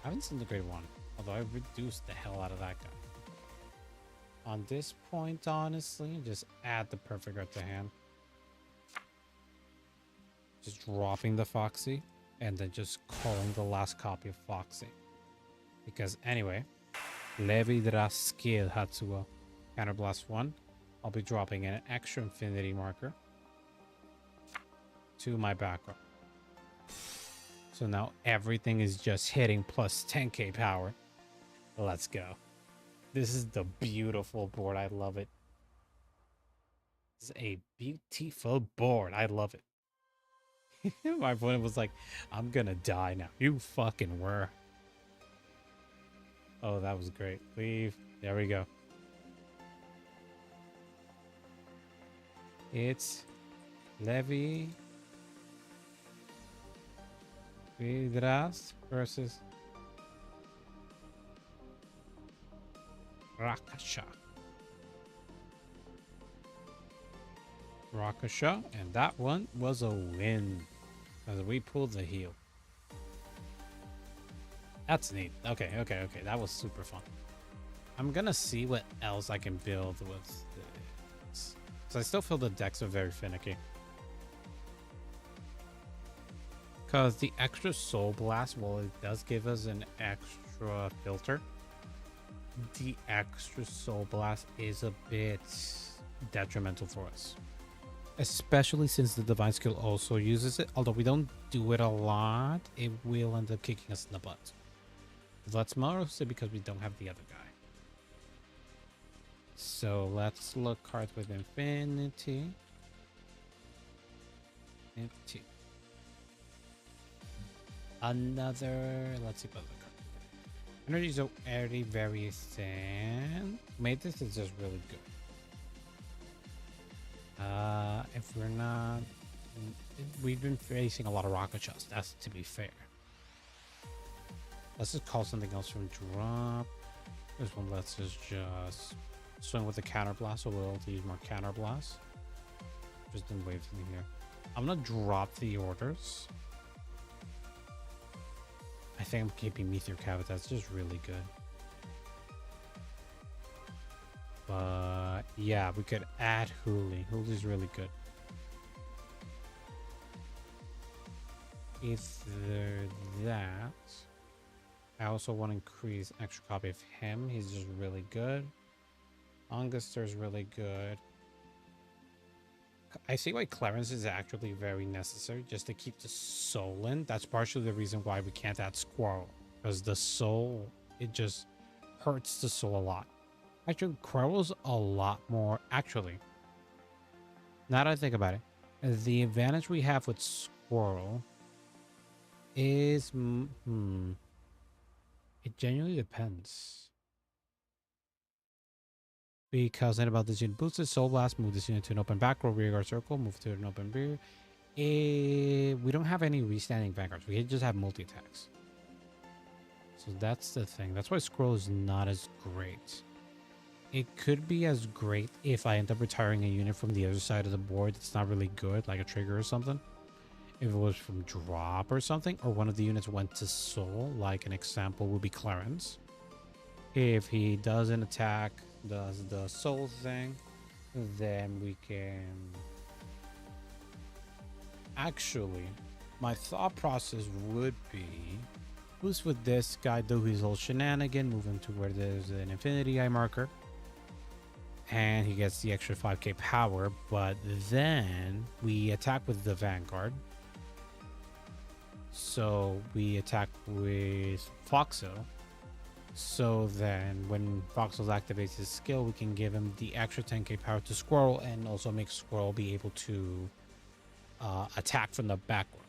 I haven't seen the grade 1, although I reduced the hell out of that guy. On this point, honestly, just add the perfect art to hand. Just dropping the Foxy, and then just calling the last copy of Foxy. Because anyway, Levidras skill Hatsuo. Counterblast 1. I'll be dropping an extra infinity marker to my back row. So now everything is just hitting plus 10k power. Let's go. This is the beautiful board. I love it. It's a beautiful board. I love it. My opponent was like, I'm gonna die now. You fucking were. Oh, that was great. Leave. There we go. It's Levidras versus Rakasha. Rakasha, and that one was a win as we pulled the heel. That's neat. Okay. That was super fun. I'm gonna see what else I can build with this. So I still feel the decks are very finicky. Because the extra Soul Blast, well, it does give us an extra filter. The extra Soul Blast is a bit detrimental for us. Especially since the Divine Skill also uses it. Although we don't do it a lot, it will end up kicking us in the butt. That's mostly because we don't have the other guy. So let's look cards with Infinity. Another, let's see what the card. Energy is already very thin. This is just really good. If we're not, we've been facing a lot of rocket shots. That's to be fair. Let's just call something else from drop. This one lets us just swing with the counter blast, so we'll use more counter blast. Just in waves in here. I'm gonna drop the orders. I think I'm keeping Meteor Cavity. That's just really good. But yeah, we could add Hooli. Hooli's really good. Either that. I also want to increase extra copy of him. He's just really good. Anguster's really good. I see why Clarence is actually very necessary just to keep the soul in. That's partially the reason why we can't add Squirrel. Because the soul, it just hurts the soul a lot. Actually, Squirrel's a lot more... Actually, now that I think about it, the advantage we have with Squirrel is... It genuinely depends. Because then about this unit boosts the Soul Blast, move this unit to an open back row, rear guard circle, move to an open rear. We don't have any restanding vanguards. We just have multi-attacks. So that's the thing. That's why Scroll is not as great. It could be as great if I end up retiring a unit from the other side of the board that's not really good, like a trigger or something. If it was from drop or something, or one of the units went to soul, like an example would be Clarence. If he doesn't attack, does the soul thing, then we can... Actually, my thought process would be boost with this guy, do his whole shenanigan, move him to where there's an infinity eye marker, and he gets the extra 5k power, but then we attack with the Vanguard. So we attack with Foxo. So then when Foxo activates his skill, we can give him the extra 10k power to Squirrel and also make Squirrel be able to attack from the back row.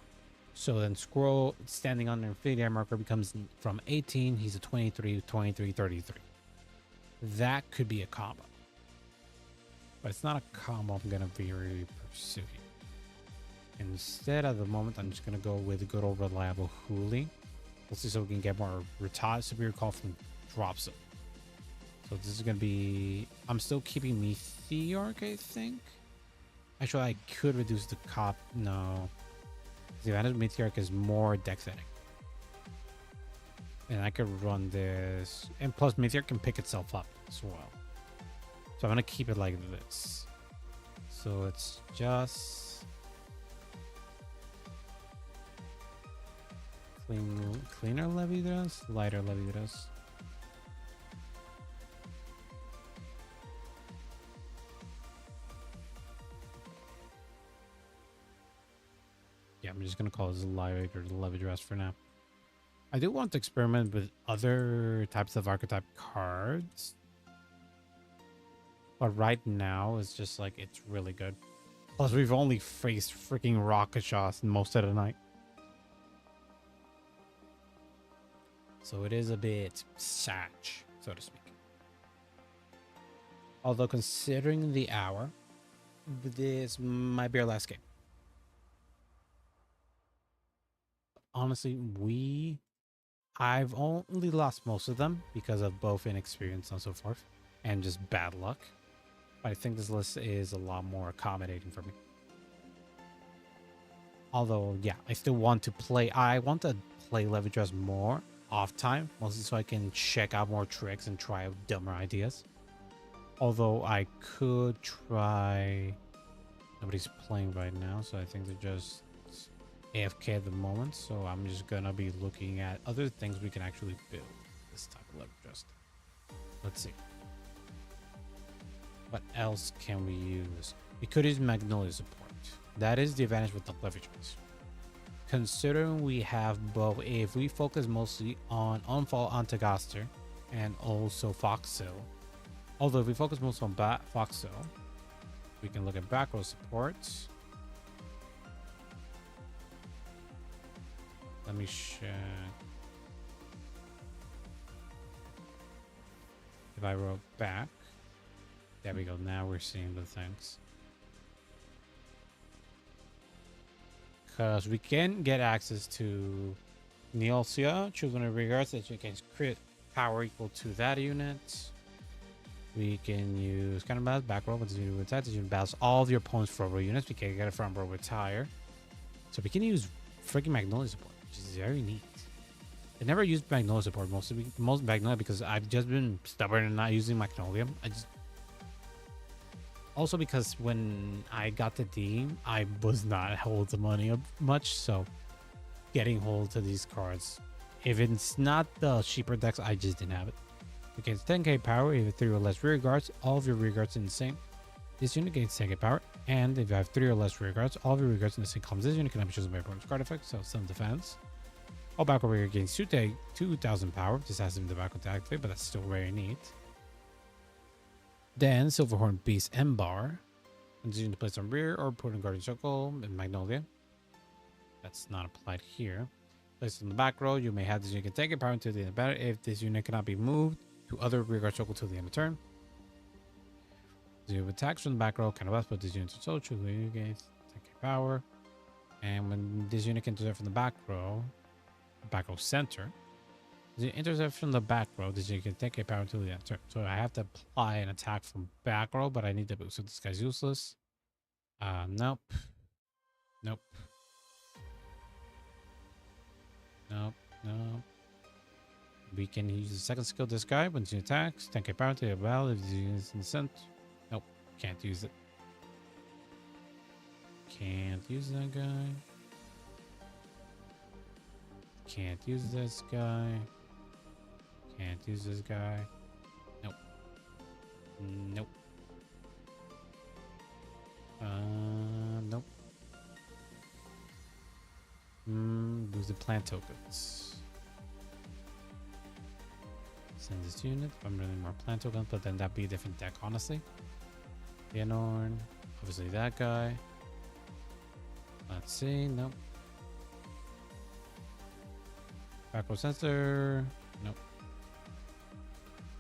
So then Squirrel standing on the infinity marker becomes from 18, he's a 23, 23, 33. That could be a combo. But it's not a combo I'm going to be really pursuing. Instead, at the moment, I'm just going to go with a good old reliable Hooli. Let's see so we can get more superior call from drops it. So this is going to be... I'm still keeping Meteoric, I think. Actually, I could reduce the cop. No. The advantage of Meteoric is more deck setting. And I could run this. And plus, Meteoric can pick itself up as well. So I'm going to keep it like this. So it's just... Cleaner Levidras, lighter Levidras. Yeah, I'm just gonna call this light or Levidras for now. I do want to experiment with other types of archetype cards, but right now it's just like it's really good. Plus, we've only faced freaking rocket shots most of the night, so it is a bit sad, so to speak. Although considering the hour, this might be our last game. Honestly, I've only lost most of them because of both inexperience and so forth, and just bad luck. But I think this list is a lot more accommodating for me. Although, yeah, I still want to play. I want to play Levidras more off time, mostly so I can check out more tricks and try out dumber ideas. Although I could try. Nobody's playing right now, so I think they're just AFK at the moment. So I'm just gonna be looking at other things we can actually build this type of Levidras. Let's see. What else can we use? We could use Magnolia support. That is the advantage with the Levidras. Considering we have both, if we focus mostly on Unfall Antagaster and also Foxhill. Although if we focus mostly on Foxhill, we can look at back row support. Let me check. If I roll back, there we go. Now we're seeing the things. Because we can get access to Neolcia, Children of Regards, that you can crit power equal to that unit. We can use kind of balance back row, but you attack, you can balance all of your opponent's front row units. We can get a front row retire. So we can use freaking Magnolia support, which is very neat. I never used Magnolia support, most Magnolia, because I've just been stubborn and not using Magnolia. Also because when I got the Deem, I was not hold the money up much, so getting hold to these cards, if it's not the cheaper decks, I just didn't have it. Okay, it's 10k power. If you have 3 or less rear guards, all of your rear guards in the same. This unit gains 10k power, and if you have 3 or less rear guards, all of your rear guards in the same columns. This unit cannot be chosen by opponent's card effect, so some defense. All back rear gains 2,000 power. This has to be the back to activate, but that's still very neat. Then Silverhorn Beast Embar. Continue to place on rear or put in Guardian Circle in Magnolia. That's not applied here. Placed in the back row, you may have this unit can take a power until the end of battle. If this unit cannot be moved to other rear guard circle till the end of turn. Zero attacks from the back row, kind of less, but this unit is so true. You gains 10k power. And when this unit can intercept from the back row center. The intercept from the back row, this unit can take a power until the end of turn. So I have to apply an attack from back row, but I need to boost. So this guy's useless. Nope. Nope. Nope. Nope. We can use the second skill this guy when he attacks. 10k power to the battle if he is in the center. Nope. Can't use it. Can't use that guy. Can't use this guy. Can't use this guy. Nope. Nope. Nope. Lose the plant tokens. Send this unit. I'm running more plant tokens, but then that'd be a different deck, honestly. Leonorn. Obviously that guy. Let's see. Nope. Back row center. Nope.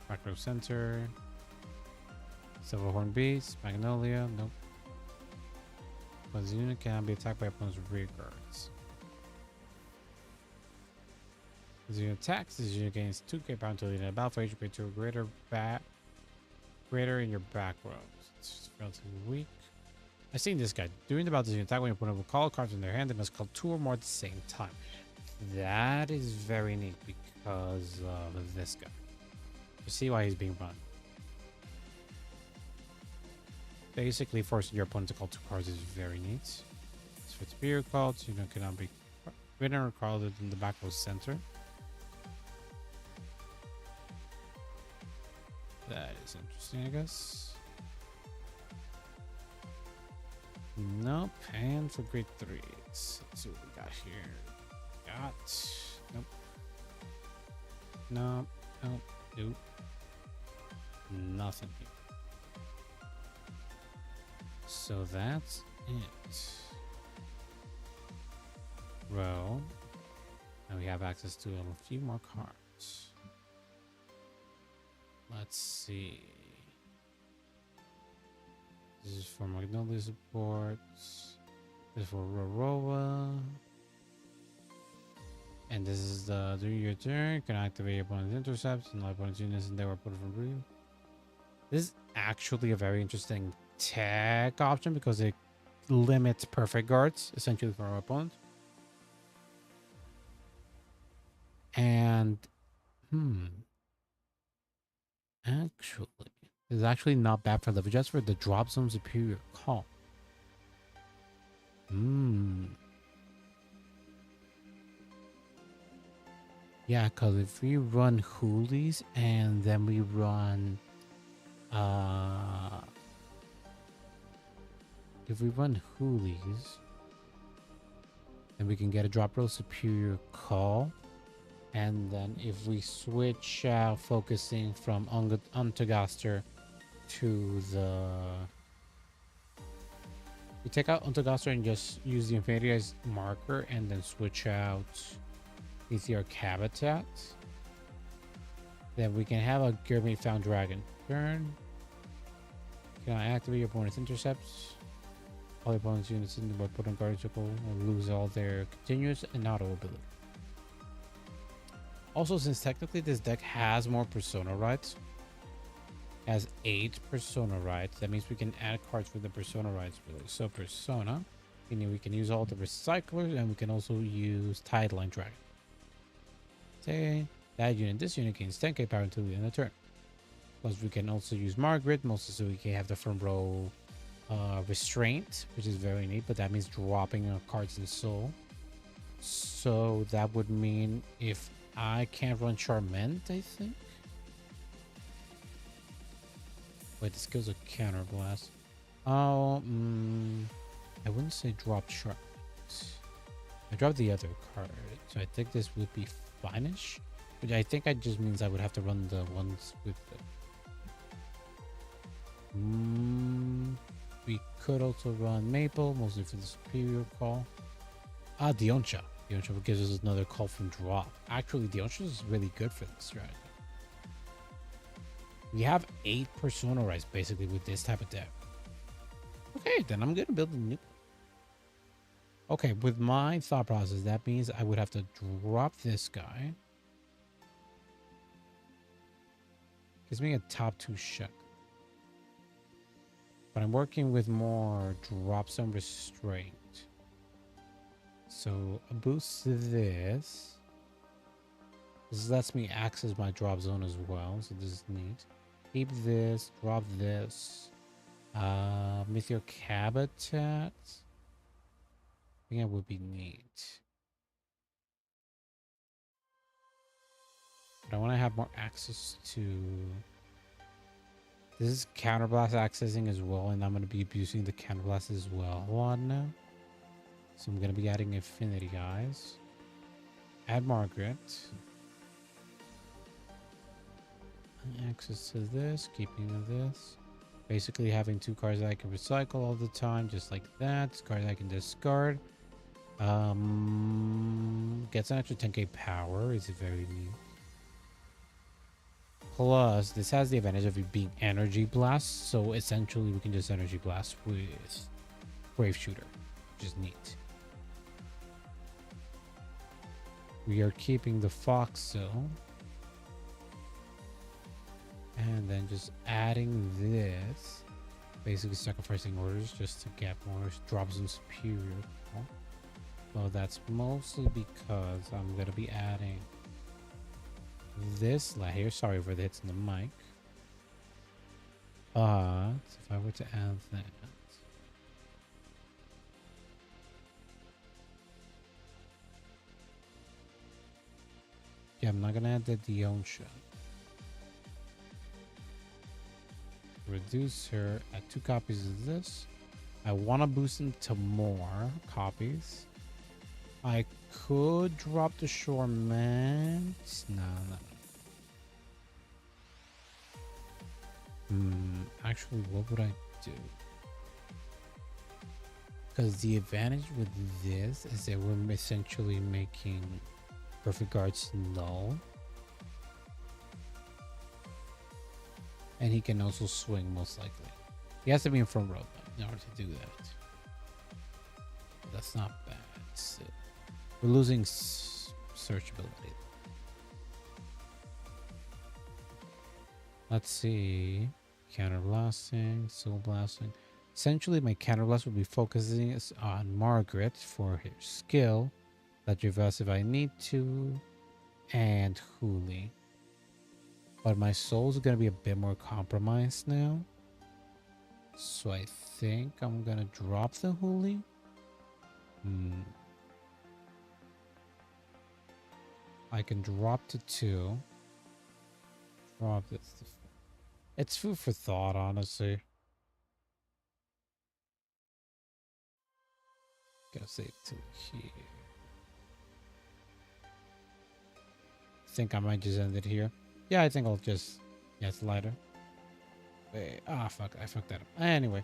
Back row center. Silverhorn Beast. Magnolia. Nope. But the unit cannot be attacked by opponent's rear guards. As you attack, this unit gains 2k power until the end of battle for HP to a greater in your back rows. It's relatively weak. I've seen this guy. During the battle, this unit attack when your opponent will call cards in their hand and must call 2 or more at the same time. That is very neat because of this guy. You see why he's being run. Basically, forcing your opponent to call 2 cards is very neat. Switch spear calls, you know, cannot be written or called in the back row center. That is interesting, I guess. Nope. And for grade 3s. Let's see what we got here. Got. Nope. Nope. Nope. Nope. Nothing here. So that's it. Row. And we have access to a few more cards. Let's see. This is for Magnolia supports. This is for Roroa. And this is the during your turn, you can activate your opponent's intercepts and let opponent's units and they were put from breathe. This is actually a very interesting tech option because it limits perfect guards essentially for our opponent. And actually, it's actually not bad for Levidras for the drop zone superior call. Yeah, because if we run Hoolies and then we run then we can get a drop roll superior call. And then if we switch out focusing from Untergaster to the... We take out Untergaster and just use the Infinity as marker and then switch out Meteor Habitat. Then we can have a Gurmate Found Dragon turn. Can I activate your opponent's intercepts? All your opponent's units in the board put on guard circle will lose all their continuous and auto ability. Also, since technically this deck has more persona rights, has 8 persona rights, that means we can add cards for the persona rights really. So persona, meaning we can use all the recyclers and we can also use Tideline Dragon. Say that unit, this unit gains 10k power until the end of the turn. Plus we can also use Margaret, mostly so we can have the front row restraint, which is very neat, but that means dropping cards in soul. So that would mean if I can't run Charment, I think. Wait, the skill's a counter blast. Oh, I wouldn't say drop Charment. I dropped the other card, so I think this would be fine-ish. Which I think just means I would have to run the ones with the... we could also run Maple, mostly for the superior call. Ah, Dioncha. Dioncha gives us another call from drop. Actually, Dioncha is really good for this strategy. We have 8 persona rights basically with this type of deck. Okay, then I'm gonna build a new... Okay, with my thought process, that means I would have to drop this guy. Gives me a top 2 shot. But I'm working with more drop zone restraint. So a boost to this. This lets me access my drop zone as well. So this is neat. Keep this, drop this. Meteor Habitat. I think that would be neat. But I want to have more access to... This is counterblast accessing as well, and I'm going to be abusing the counterblast as well a lot now. So I'm going to be adding affinity guys. Add Margaret. Access to this, keeping this. Basically having 2 cards that I can recycle all the time, just like that. This card I can discard. Gets an extra 10k power, is very neat. Plus, this has the advantage of it being energy blast, so essentially we can just energy blast with Brave Shooter, which is neat. We are keeping the Foxel. And then just adding this. Basically sacrificing orders just to get more drops in superior. Well, that's mostly because I'm going to be adding this here. Sorry for the hits in the mic. But if I were to add that, yeah, I'm not gonna add the Dioncha. Reduce her at 2 copies of this. I want to boost them to more copies. I could drop the shoreman. No, no. Actually, what would I do? Because the advantage with this is that we're essentially making perfect guards null. And he can also swing, most likely. He has to be in front row in order to do that. But that's not bad. So we're losing searchability. Let's see. Counter blasting, soul blasting. Essentially, my counter blast will be focusing on Margaret for her skill. Let reverse if I need to. And Huli. But my soul's going to be a bit more compromised now. So I think I'm going to drop the Huli. I can drop to 2. Drop this. It's food for thought, honestly. Gotta save to here. Think I might just end it here. Yeah, I think I'll just... Yeah, it's lighter. Wait, fuck. I fucked that up. Anyway.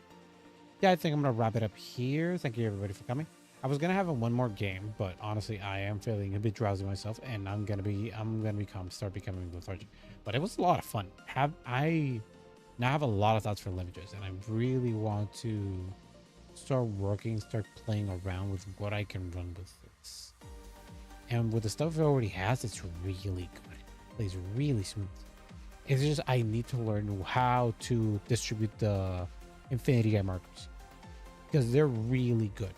Yeah, I think I'm gonna wrap it up here. Thank you, everybody, for coming. I was gonna have one more game, but honestly, I am feeling a bit drowsy myself, and I'm gonna start becoming lethargic. But it was a lot of fun. I now have a lot of thoughts for Levidras, and I really want to start playing around with what I can run with this. And with the stuff it already has, it's really good. It plays really smooth. It's just I need to learn how to distribute the Infinity Guy markers, because they're really good.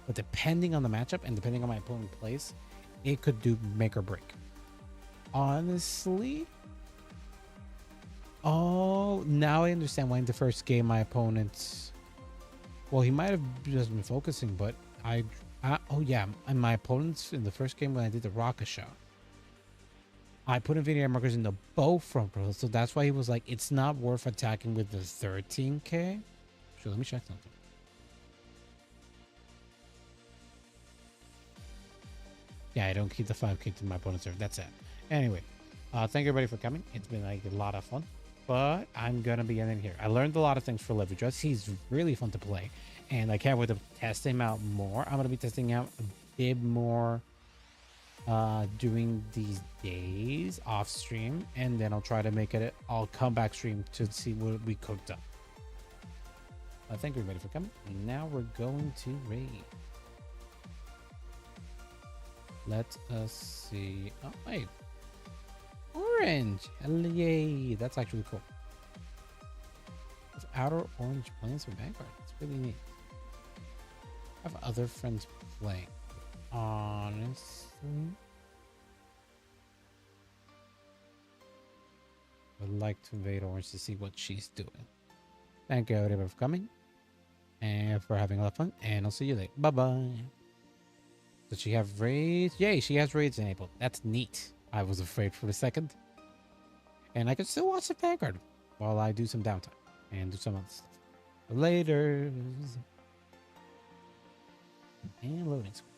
But depending on the matchup and depending on my opponent plays, it could do make or break. Honestly, now I understand why in the first game my opponent, well, he might have just been focusing, but oh yeah, and my opponents in the first game when I did the rocket shot, I put Infinity markers in the both front rows, so that's why he was like, it's not worth attacking with the 13k. So let me check something. Yeah, I don't keep the 5k to my opponent's serve. That's it. Anyway, thank you everybody for coming. It's been like a lot of fun, but I'm gonna be ending here. I learned a lot of things for Levidras. He's really fun to play, and I can't wait to test him out more. I'm gonna be testing out a bit more during these days off stream, and then I'll try to make it. I'll come back stream to see what we cooked up. Thank you everybody for coming. And now we're going to raid. Let us see. Oh wait, orange! Yay! That's actually cool. With outer orange planes for Vanguard. It's really neat. I have other friends playing. Honestly, would like to invade orange to see what she's doing. Thank you everybody for coming and for having a lot of fun, and I'll see you later. Bye bye. Does she have raids? Yay, she has raids enabled. That's neat. I was afraid for a second. And I can still watch the Vanguard while I do some downtime and do some other stuff. Later. And loading screen.